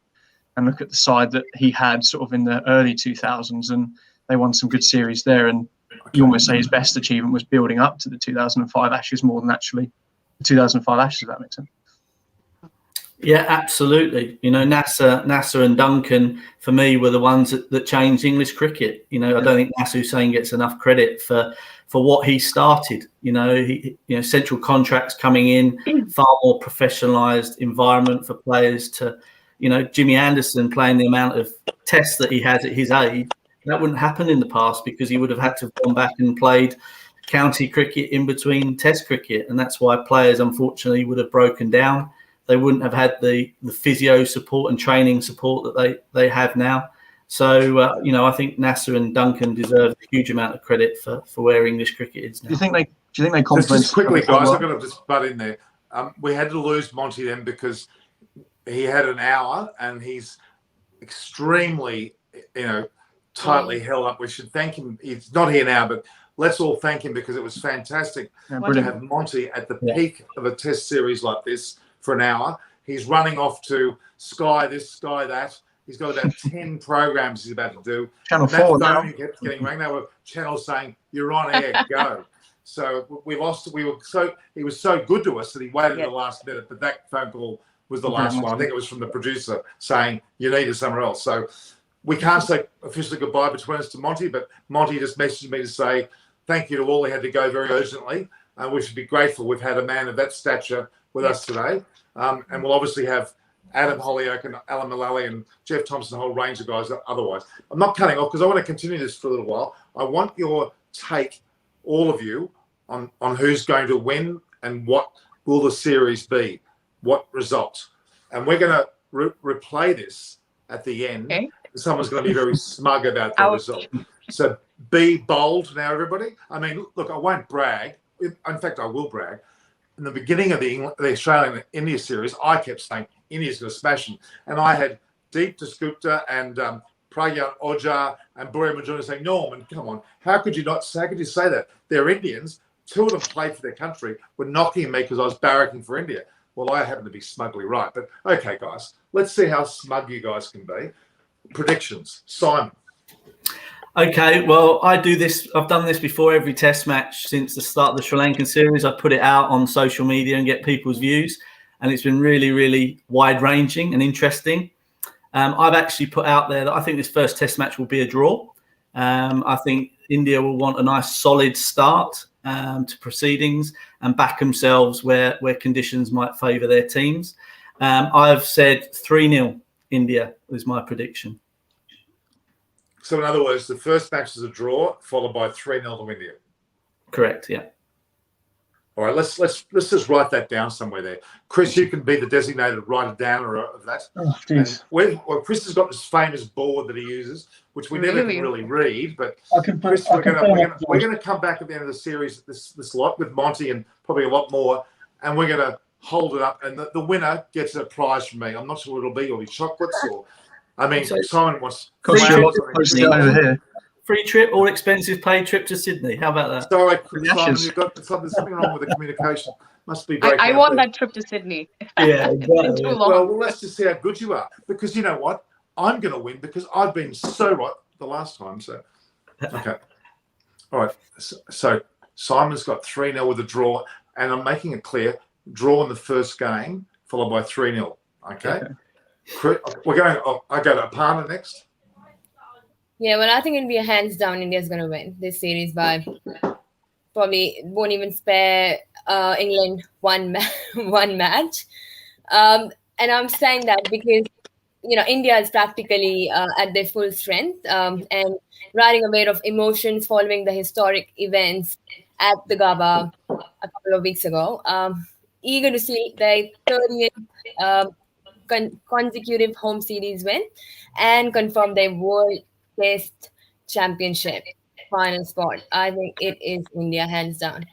And look at the side that he had sort of in the early 2000s, and they won some good series there. And you almost say his best achievement was building up to the 2005 Ashes more than actually the 2005 Ashes, if that makes sense. Yeah, absolutely. Nasser and Duncan, for me, were the ones that changed English cricket. I don't think Nasser Hussain gets enough credit for what he started. Central contracts coming in, far more professionalised environment for players to. Jimmy Anderson playing the amount of tests that he had at his age, that wouldn't happen in the past because he would have had to have gone back and played county cricket in between test cricket. And that's why players, unfortunately, would have broken down. They wouldn't have had the physio support and training support that they have now. So, I think Nasser and Duncan deserve a huge amount of credit for where English cricket is now. Do you think they complement? Just quickly, guys, I've got to just butt in there. We had to lose Monty then because he had an hour and he's extremely, tightly held up. We should thank him. He's not here now, but let's all thank him because it was fantastic to have Monty at the peak of a test series like this for an hour. He's running off to Sky this, Sky that. He's got about 10 programs he's about to do. Channel 4 now. He kept getting rang. There were channels saying, "You're on air, go." So we lost. He was so good to us that he waited the last minute, but that phone call was the last one. I think it was from the producer saying you need it somewhere else. So we can't say officially goodbye between us to Monty, but Monty just messaged me to say thank you to all. He had to go very urgently, and we should be grateful we've had a man of that stature with us today. And we'll obviously have Adam Hollyoak and Alan Mullally and Jeff Thompson, a whole range of guys otherwise. I'm not cutting off because I want to continue this for a little while. I want your take, all of you, on who's going to win and what will the series be. What result? And we're going to replay this at the end. Okay. Someone's going to be very smug about the result. So be bold now, everybody. I mean, look, I won't brag. In fact, I will brag. In the beginning of the Australian-India series, I kept saying India's going to smash them. And I had Deep Dasgupta and Pragyan Ojha and Buri Majumdar saying, Norman, come on. How could you say that? They're Indians. Two of them played for their country, were knocking me because I was barracking for India. Well, I happen to be smugly right. But, okay, guys, let's see how smug you guys can be. Predictions. Simon. Okay, well, I do this. I've done this before every test match since the start of the Sri Lankan series. I put it out on social media and get people's views. And it's been really, really wide-ranging and interesting. I've actually put out there that I think this first test match will be a draw. I think India will want a nice solid start to proceedings and back themselves where conditions might favour their teams. I've said 3-0 India is my prediction. So in other words, the first match is a draw, followed by 3-0 to India. Correct. Yeah. All right, let's just write that down somewhere there. Chris, you can be the designated writer downer of that. Oh, geez. Well, Chris has got this famous board that he uses, which we never can really read. But Chris, we're going to come back at the end of the series, this lot with Monty and probably a lot more, and we're going to hold it up, and the winner gets a prize from me. I'm not sure what it'll be. It'll be chocolates or, I mean, Simon wants over here. Free trip, all expenses paid trip to Sydney. How about that? Sorry, Simon, you've got something wrong with the communication. Must be. I want that trip to Sydney. Yeah, It's been too long. Well, let's just see how good you are, because you know what? I'm going to win because I've been so right the last time. So, okay, all right. So Simon's got 3-0 with a draw, and I'm making it clear: draw in the first game, followed by 3-0. Okay. We're going. I go to Aparna next. Yeah, well, I think it'll be a hands down. India's going to win this series by probably won't even spare England one match. And I'm saying that because, India is practically at their full strength and riding a wave of emotions following the historic events at the Gaba a couple of weeks ago. Eager to see their 30th consecutive home series win and confirm their World Test Championship final spot. I think it is India hands down.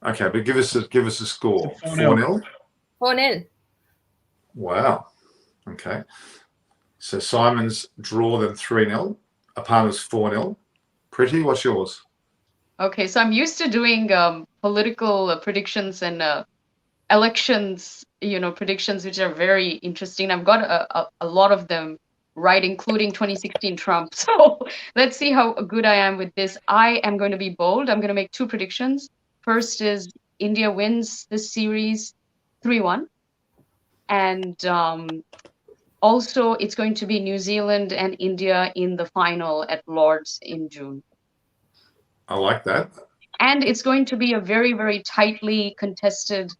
Okay, but give us a score. 4-0. 4-0. Wow. Okay. So Simon's draw then 3-0. Aparna's 4-0. Preity, what's yours? Okay, so I'm used to doing political predictions and elections, predictions, which are very interesting. I've got a lot of them right, including 2016 Trump. So let's see how good I am with this. I am going to be bold. I'm going to make 2 predictions. First is India wins this series 3-1. And also it's going to be New Zealand and India in the final at Lord's in June. I like that. And it's going to be a very, very tightly contested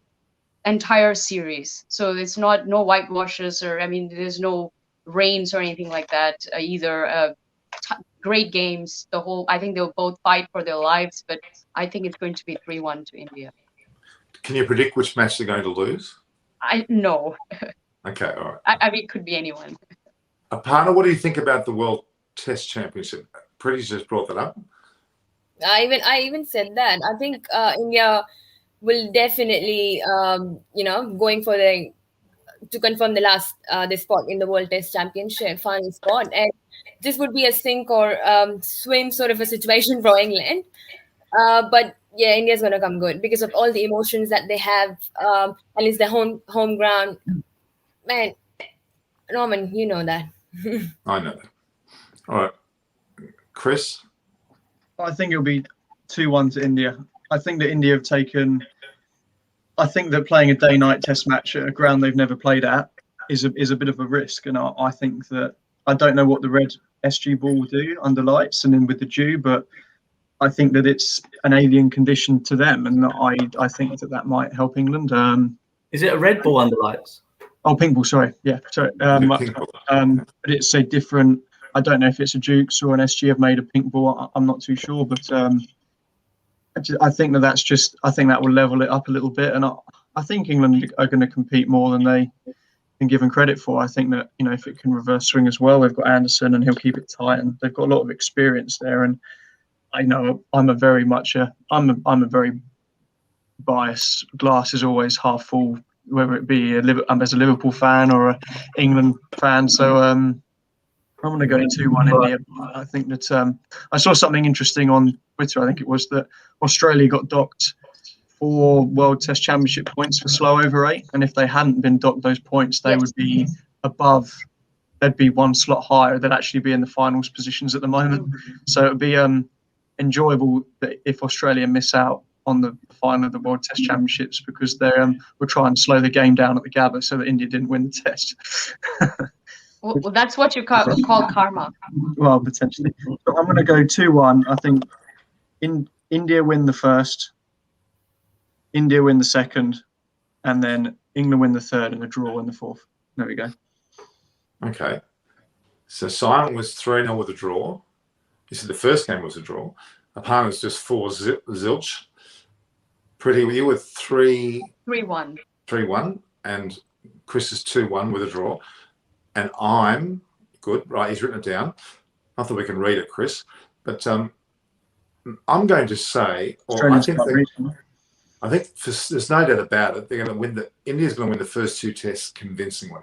entire series. So it's no whitewashes there's no rains or anything like that either. Great games. I think they'll both fight for their lives, but I think it's going to be 3-1 to India. Can you predict which match they're going to lose? No. Okay, all right. It could be anyone. Aparna, what do you think about the World Test Championship? Preety's just brought that up. I even said that. I think India will definitely, going for to confirm the spot in the World Test Championship final spot, and this would be a sink or swim sort of a situation for England. But yeah, India's gonna come good because of all the emotions that they have, and it's their home ground. Man, Norman, you know that. I know that. All right, Chris. I think it'll be 2-1 to India. I think that India have taken. I think that playing a day-night test match at a ground they've never played at is a bit of a risk, and I think that I don't know what the red SG ball will do under lights and then with the dew, but I think that it's an alien condition to them, and I think that might help England. Is it a red ball under lights? Oh, pink ball. Sorry, yeah, sorry. But it's a different. I don't know if it's a Dukes or an SG have made a pink ball. I'm not too sure, but I think that's just. I think that will level it up a little bit, and I think England are going to compete more than they can give them credit for. I think that if it can reverse swing as well, they've got Anderson and he'll keep it tight, and they've got a lot of experience there. And I know I'm a very biased. Glass is always half full, whether it be as a Liverpool fan or a England fan. So I'm going to go 2-1 India. I think that I saw something interesting on Twitter. I think it was that Australia got docked 4 World Test Championship points for slow over 8, and if they hadn't been docked those points, they would be above. They'd be 1 slot higher. They'd actually be in the finals positions at the moment. So it'd be enjoyable if Australia miss out on the final of the World Test Championships because they were trying to slow the game down at the Gabba so that India didn't win the test. Well, that's what you call karma. Well, potentially. So I'm going to go 2-1. I think India win the first, India win the second, and then England win the third and a draw win the fourth. There we go. Okay. So Simon was 3-0 with a draw. You said the first game was a draw. Aparna was just 4 zilch. Preity, you were 3-1. 3-1. And Chris is 2-1 with a draw. And I'm good. Right, he's written it down. I thought we can read it, Chris. But I'm going to say, there's no doubt about it. They're going to win India's going to win the first 2 tests convincingly.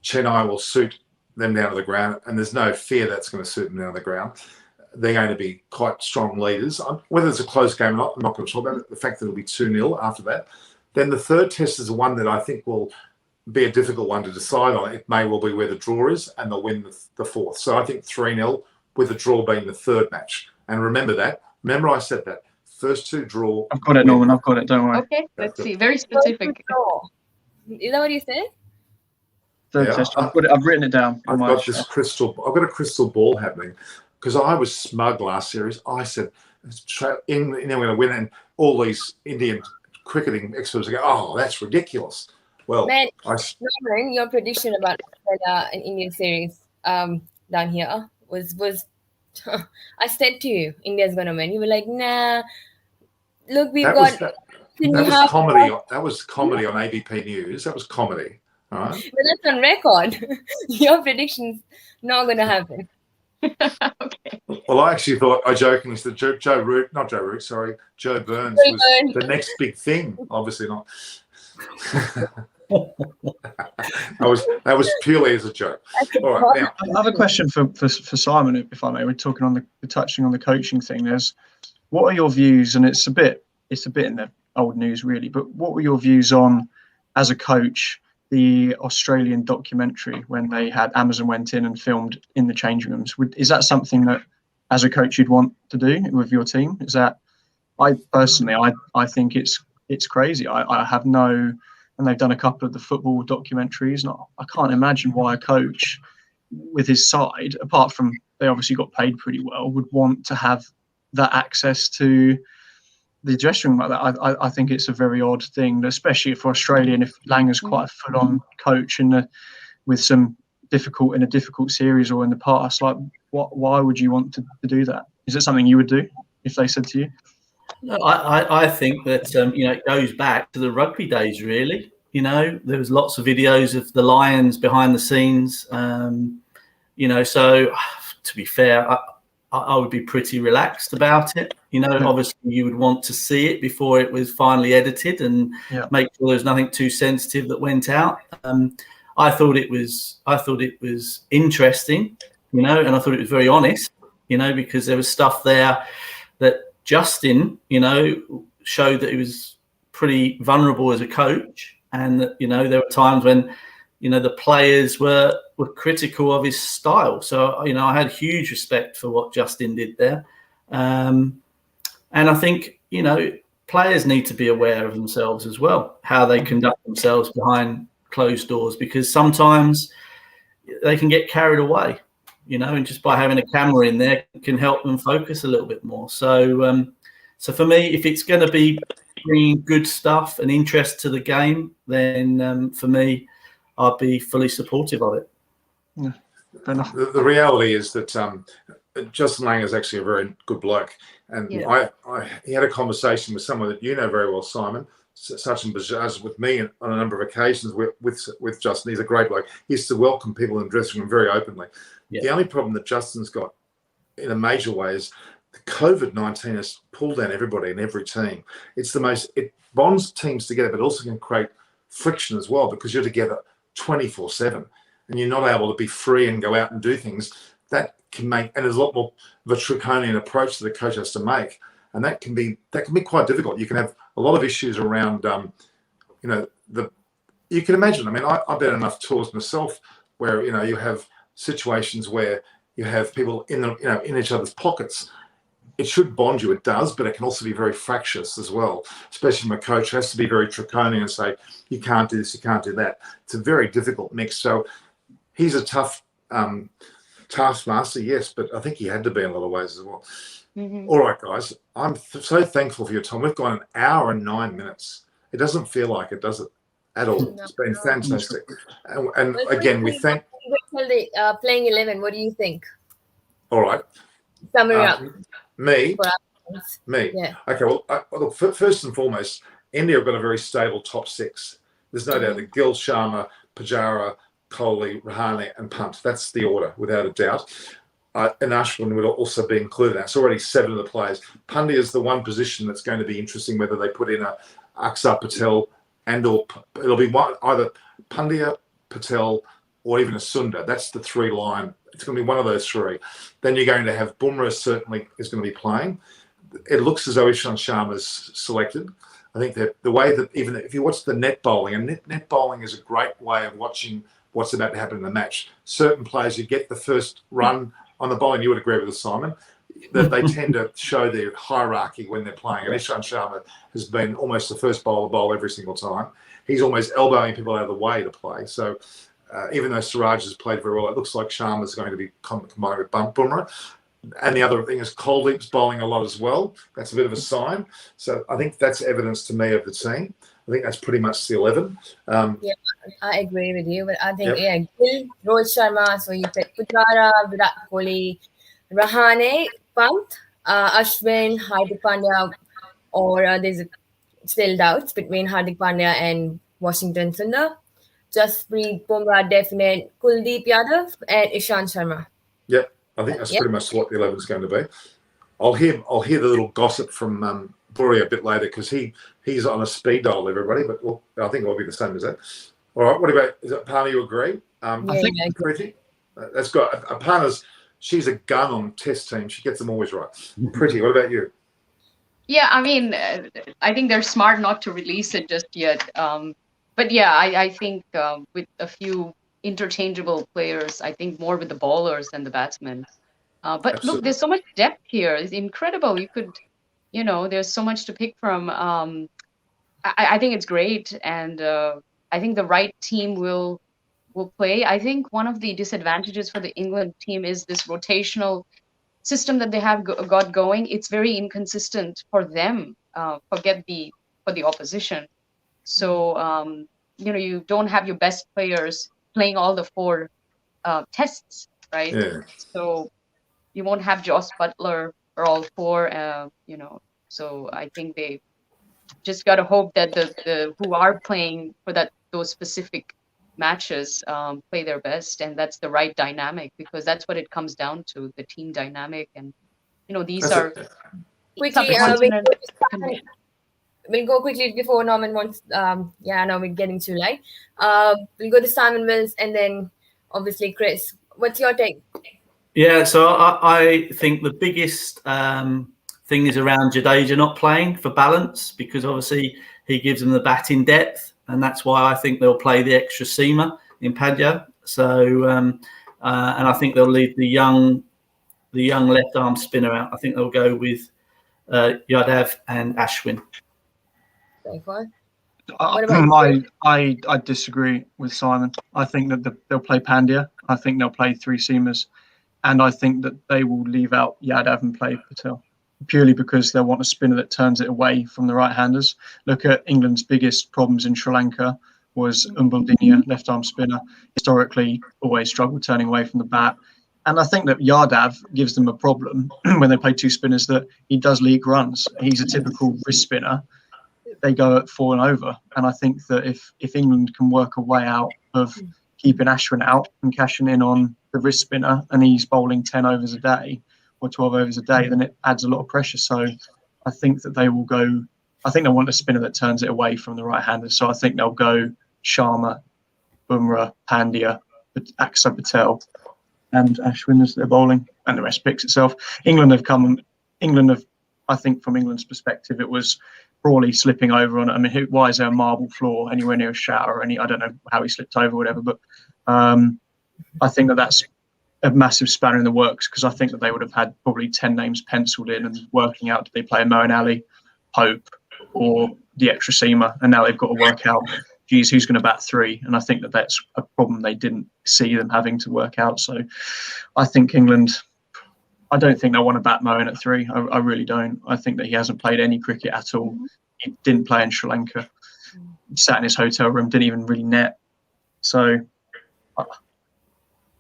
Chennai will suit them down to the ground, and there's no fear that's going to suit them down to the ground. They're going to be quite strong leaders. Whether it's a close game or not, I'm not going to talk about it. The fact that it'll be 2-0 after that. Then the third test is one that I think will be a difficult one to decide on. It may well be where the draw is, and they'll win the fourth. So I think 3-0 with the draw being the third match. And remember that. Remember I said that. First 2 draw. I've got it, Norman. I've got it. Don't worry. Okay, let's see. Very specific. Is that what you said? Third test. I've got it. I've written it down. I've got a crystal ball happening because I was smug last series. I said, we're going to win, and all these Indian cricketing experts go, "Oh, that's ridiculous." Well, Man, Norman, your prediction about Australia and Indian series down here was I said to you, India's going to win. You were like, nah. Look, we've got. That was comedy. That was comedy on ABP News. That was comedy. All right. But that's on record. Your prediction's not going to happen. Okay. Well, I actually thought, I jokingly said Joe Burns was the next big thing. Obviously not. that was purely as a joke. All right, now I have a question for Simon, if I may. We're touching on the coaching thing. What are your views? And it's a bit in the old news, really. But what were your views on, as a coach, the Australian documentary when Amazon went in and filmed in the changing rooms? Is that something that, as a coach, you'd want to do with your team? I think it's crazy. I have no. And they've done a couple of the football documentaries. And I can't imagine why a coach with his side, apart from they obviously got paid pretty well, would want to have that access to the dressing room like that. I think it's a very odd thing, especially for Australia. And if Langa's quite a full-on coach in a difficult series or in the past, like why would you want to do that? Is it something you would do if they said to you? No, I think that it goes back to the rugby days. Really, there was lots of videos of the Lions behind the scenes. So to be fair, I would be pretty relaxed about it. Obviously you would want to see it before it was finally edited and make sure there's nothing too sensitive that went out. I thought it was interesting, and I thought it was very honest, because there was stuff there that Justin, showed that he was pretty vulnerable as a coach, and that, there were times when, the players were critical of his style. So, I had huge respect for what Justin did there. And I think, players need to be aware of themselves as well, how they conduct themselves behind closed doors, because sometimes they can get carried away. And just by having a camera in there can help them focus a little bit more. So, for me, if it's going to be bringing good stuff and interest to the game, then for me, I'd be fully supportive of it. Yeah, fair enough. The reality is that Justin Langer is actually a very good bloke, and he had a conversation with someone that very well, Simon, Sachin Bajaj, with me on a number of occasions with Justin. He's a great bloke. He used to welcome people in the dressing room very openly. Yeah. The only problem that Justin's got in a major way is the COVID-19 has pulled down everybody in every team. It bonds teams together, but also can create friction as well, because you're together 24/7 and you're not able to be free and go out and do things. That can make, and there's a lot more of a draconian approach that the coach has to make, and that can be quite difficult. You can have a lot of issues around, you can imagine. I mean, I've been on enough tours myself where you have situations where you have people in each other's pockets. It should bond you, it does, but it can also be very fractious as well, especially when a coach has to be very draconian and say, you can't do this, you can't do that. It's a very difficult mix. So he's a tough taskmaster, yes, but I think he had to be in a lot of ways as well. Mm-hmm. All right, guys, I'm so thankful for your time. We've gone 1 hour and 9 minutes. It doesn't feel like it, does it? at all. No. It's been fantastic. And Well, again, we thank. Well, the playing 11. What do you think? All right. Summary up. Me. For us. Me. Yeah. Okay. Well, look. First and foremost, India have got a very stable top six. There's no doubt that Gill, Sharma, Pujara, Kohli, Rahane, and Pant. That's the order, without a doubt. And Ashwin would also be included. That's already 7 of the players. Pandya is the one position that's going to be interesting, whether they put in a Akshar Patel or it'll be either Pandya, Patel, or even a Sundar. That's the 3 line. It's going to be one of those 3. Then you're going to have Bumrah certainly is going to be playing. It looks as though Ishant Sharma's selected. I think that the way that even if you watch the net bowling, and net bowling is a great way of watching what's about to happen in the match. Certain players, you get the first run on the bowling, you would agree with us, Simon, that they tend to show their hierarchy when they're playing. And Ishant Sharma has been almost the first bowler to bowl every single time. He's almost elbowing people out of the way to play. So even though Siraj has played very well, it looks like Sharma's going to be combined with Bumrah. And the other thing is Kuldeep's bowling a lot as well. That's a bit of a sign. So I think that's evidence to me of the team. I think that's pretty much the 11. Yeah, I agree with you. But I think, Gill, Rohit Sharma, so you pick Pujara, Virat Kohli, Rahane, Pant, Ashwin, Hardik Pandya, or there's still doubts between Hardik Pandya and Washington Sundar. Jasprit Bumrah, definite. Kuldeep Yadav and Ishant Sharma. Yep, I think that's pretty much what the 11 is going to be. I'll hear the little gossip from Buri a bit later because he's on a speed dial, everybody. But I think it'll be the same as that. All right. What about? Is it Aparna? You agree? I think Preity. That's got Aparna's. She's a gun on test team. She gets them always right. Preity, what about you? Yeah, I mean, I think they're smart not to release it just yet. But yeah, I think with a few interchangeable players, I think more with the bowlers than the batsmen. But Absolutely. Look, there's so much depth here. It's incredible. You could, there's so much to pick from. I think it's great, and I think the right team will play. I think one of the disadvantages for the England team is this rotational system that they have got going. It's very inconsistent for them. For the opposition. So you don't have your best players playing all the 4 tests, right? Yeah. So you won't have Joss Butler for all 4. So I think they just got to hope that the who are playing for those specific matches play their best, and that's the right dynamic, because that's what it comes down to, the team dynamic. And these are quickly. We'll go quickly before Norman wants. Now we're getting too late. We'll go to Simon Willis and then obviously Chris. What's your take? Yeah, so I think the biggest thing is around Jadeja not playing for balance, because obviously he gives them the batting depth, and that's why I think they'll play the extra seamer in Pandya. So and I think they'll leave the young left arm spinner out. I think they'll go with Yadav and Ashwin. I disagree with Simon. I think that they'll play Pandya. I think they'll play 3 seamers, and I think that they will leave out Yadav and play Patel, purely because they want a spinner that turns it away from the right-handers. Look at England's biggest problems in Sri Lanka was Dinia, left-arm spinner, historically always struggled turning away from the bat. And I think that Yadav gives them a problem when they play 2 spinners, that he does leak runs. He's a typical wrist spinner. They go at 4 and over. And I think that if England can work a way out of keeping Ashwin out and cashing in on the wrist spinner, and he's bowling 10 overs a day or 12 overs a day, then it adds a lot of pressure. So I think that they will go, I think they want a spinner that turns it away from the right-hander. So I think they'll go Sharma, Bumrah, Pandya, Akshar Patel, and Ashwin as their bowling, and the rest picks itself. England have, I think from England's perspective, it was Crawley slipping over on it. I mean, why is there a marble floor anywhere near a shower? I don't know how he slipped over, whatever. But I think that's a massive spanner in the works, because I think that they would have had probably 10 names penciled in and working out, do they play Moeen Ali, Pope, or the extra seamer? And now they've got to work out, geez, who's going to bat 3? And I think that that's a problem they didn't see them having to work out. So I think England, I don't think they want to bat Moeen at 3. I really don't. I think that he hasn't played any cricket at all. He didn't play in Sri Lanka. sat in his hotel room, didn't even really net. So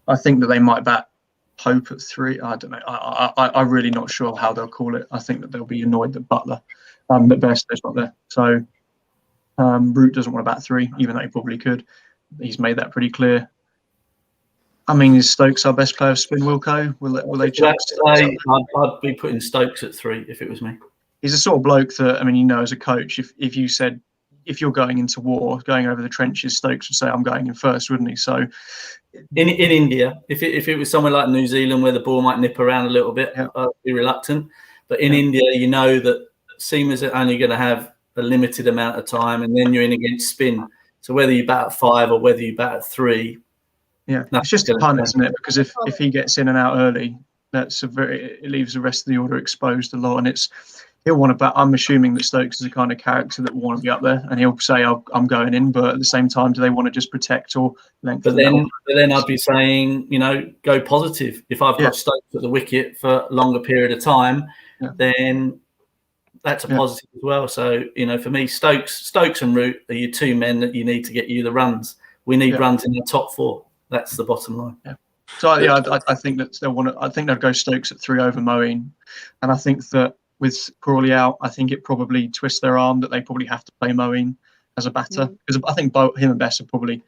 I think that they might bat Pope at 3. I don't know. I'm really not sure how they'll call it. I think that they'll be annoyed that Butler, that Bairstow's not there. So Root doesn't want to bat 3, even though he probably could. He's made that pretty clear. I mean, is Stokes our best player of spin, Wilco? Will they change? I'd be putting Stokes at 3 if it was me. He's a sort of bloke that, I mean, you know, as a coach, if you said, if you're going into war, going over the trenches, Stokes would say, I'm going in first, wouldn't he? So in India, if it was somewhere like New Zealand where the ball might nip around a little bit, I'd be reluctant. But in India, you know that seamers are only going to have a limited amount of time, and then you're in against spin. So whether you bat at 5 or whether you bat at 3, it's just a punt, isn't it? Because if he gets in and out early, it leaves the rest of the order exposed a lot, and he'll want to bat. I'm assuming that Stokes is the kind of character that will want to be up there, and he'll say, I'm going in, but at the same time, do they want to just protect or lengthen? But then I'd be saying, you know, go positive. If I've got Stokes at the wicket for a longer period of time, then that's a positive as well. So, you know, for me, Stokes and Root are your 2 men that you need to get you the runs. We need runs in the top 4. That's the bottom line. Yeah. So I think that they'll want to. I think they'll go Stokes at 3 over Moeen, and I think that with Crawley out, I think it probably twists their arm that they probably have to play Moeen as a batter, because I think him and Bess are probably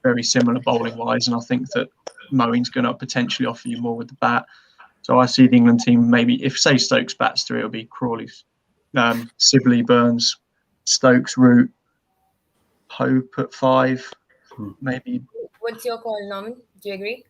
very similar bowling wise, and I think that Moeen's going to potentially offer you more with the bat. So I see the England team maybe, if say Stokes bats 3, it'll be Crawley's, Sibley, Burns, Stokes, Root, Pope at 5, maybe. What's your call, Norman? Do you agree?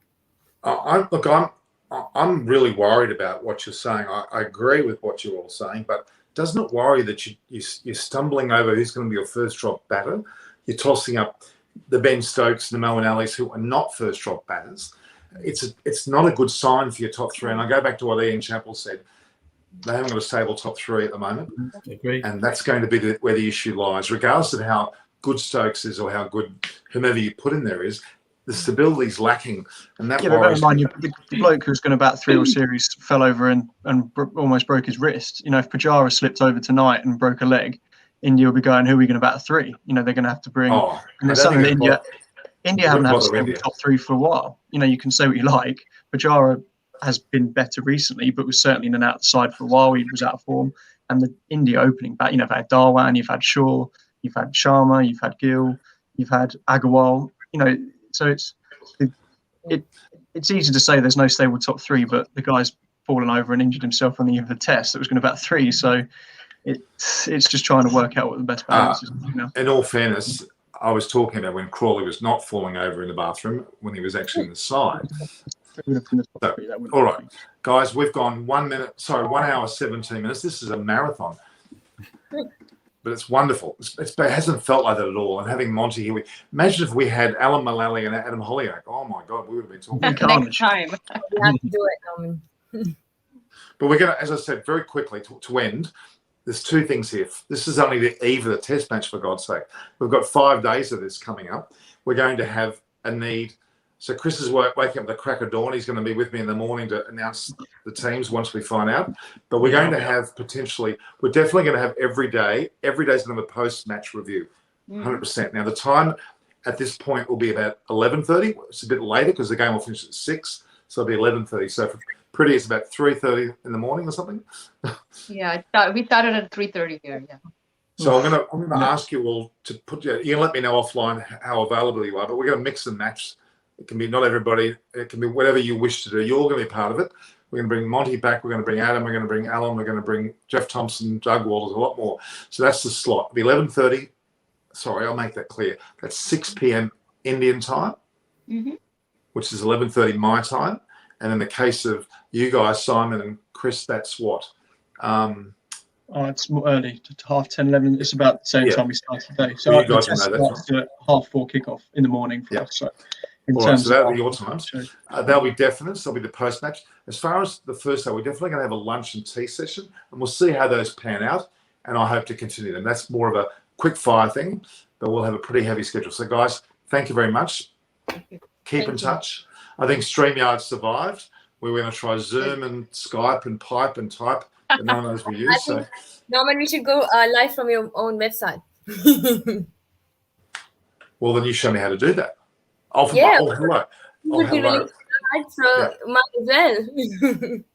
I'm really worried about what you're saying. I agree with what you're all saying, but doesn't it worry that you're stumbling over who's going to be your first drop batter? You're tossing up the Ben Stokes, the Moeen Alis, who are not first drop batters. It's not a good sign for your top 3. And I go back to what Ian Chappell said. They haven't got a stable top 3 at the moment. I agree. And that's going to be where the issue lies, regardless of how good Stokes is or how good whomever you put in there is. The stability is lacking, and that worries me. The bloke who's going to bat 3 all series fell over and almost broke his wrist. You know, if Pujara slipped over tonight and broke a leg, India will be going, who are we going to bat 3? You know, they're going to have to bring. And there's something that India haven't had a stable top 3 for a while. You know, you can say what you like. Pujara has been better recently, but was certainly in and out the side for a while. He was out of form. And the India opening bat, you know, you've had Darwan, you've had Shaw, you've had Sharma, you've had Gill, you've had Agarwal. You know, so it's easy to say there's no stable top 3, but the guy's fallen over and injured himself on the eve of the test that was going to bat 3. So it's just trying to work out what the best balance is. You know? In all fairness, I was talking about when Crawley was not falling over in the bathroom, when he was actually in the side. All right, guys, we've gone 1 hour 17 minutes. This is a marathon. But it's wonderful. It hasn't felt like that at all. And having Monty here, imagine if we had Alan Mullally and Adam Hollyoak. Oh my God, we would have been talking. Next time. You have to do it, But we're going to, as I said, very quickly to end. There's 2 things here. This is only the eve of the test match, for God's sake. We've got 5 days of this coming up. We're going to have a need. So Chris is waking up at the crack of dawn. He's going to be with me in the morning to announce the teams once we find out. But we're going to have we're definitely going to have every day's going to have a post-match review, 100%. Now, the time at this point will be about 11:30. It's a bit later because the game will finish at 6, so it'll be 11:30. So for Preity, it's about 3:30 in the morning or something. Yeah, we started at 3:30 here. Yeah. So I'm going to ask you all to put you can let me know offline how available you are, but we're going to mix and match. It can be not everybody. It can be whatever you wish to do. You're all going to be part of it. We're going to bring Monty back. We're going to bring Adam. We're going to bring Alan. We're going to bring Jeff Thompson, Doug Walters, a lot more. So that's the slot. It'll be 11:30. Sorry, I'll make that clear. That's 6 p.m. Indian time, which is 11:30 my time. And in the case of you guys, Simon and Chris, that's what? It's more early, to 10:30, 11. It's about the same time we start today. So well, you guys know that's at 4:30 kickoff in the morning for us. So all right, so that'll be your times. That'll be definite. So that'll be the post-match. As far as the first day, we're definitely going to have a lunch and tea session, and we'll see how those pan out, and I hope to continue them. That's more of a quick-fire thing, but we'll have a pretty heavy schedule. So, guys, thank you very much. Keep in touch. I think StreamYard survived. We were going to try Zoom and Skype and Pipe and Type, but none of those we use. So, Norman, we should go live from your own website. Well, then you show me how to do that. Yeah. Hello. Would be really hard, so might as well.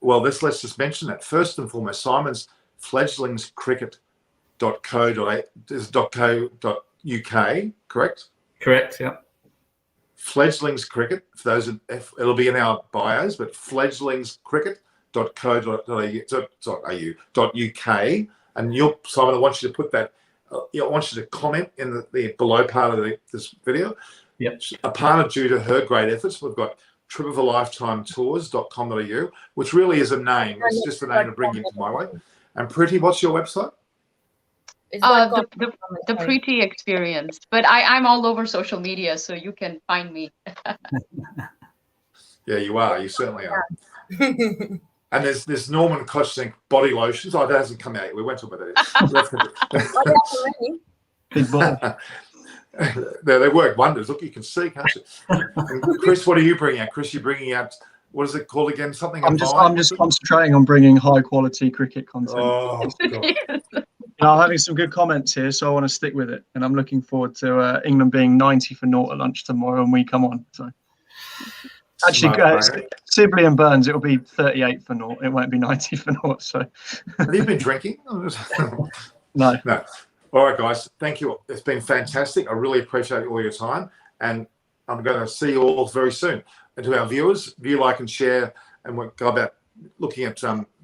Well, let's just mention that. First and foremost, Simon's fledglingscricket.co.uk, correct? Correct, yeah. Fledglings Cricket, for those, it'll be in our bios, but fledglingscricket.co.uk. And Simon, I want you to put that, I want you to comment in the below part of this video. Yep. Aparna, due to her great efforts, we've got tripofalifetimetours.com.au, which really is a name. It's just a name to bring you to my way. And Preity, what's your website? The Preity experience, but I'm all over social media, so you can find me. Yeah, you are. You certainly are. And there's Norman Kochnik body lotions. Oh, that hasn't come out yet. We won't talk about that. Big ball. They work wonders. Look, you can see, can't you? And Chris, what are you bringing out? Chris, you're bringing out, what is it called again? Something. I'm just concentrating on bringing high quality cricket content. Oh, God. I'm having some good comments here, so I want to stick with it. And I'm looking forward to England being 90 for naught at lunch tomorrow when we come on. So actually, Sibley and Burns, it'll be 38 for naught. It won't be 90 for naught. So Have you been drinking? No. All right, guys. Thank you. It's been fantastic. I really appreciate all your time. And I'm going to see you all very soon. And to our viewers, view, like, and share. And we'll go about looking at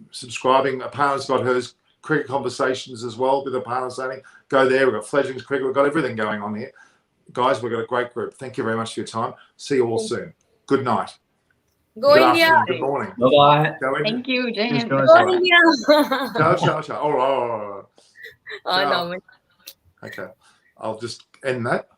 subscribing. Aparna's got hers. Cricket Conversations as well with Aparna Saini. Go there. We've got Fledglings Cricket. We've got everything going on here. Guys, we've got a great group. Thank you very much for your time. See you all soon. Good night. Go Good India. afternoon. Good morning. Bye-bye. Thank you, Cheers, James. guys. Go India. Ciao. All right. Oh, no. Okay. I'll just end that.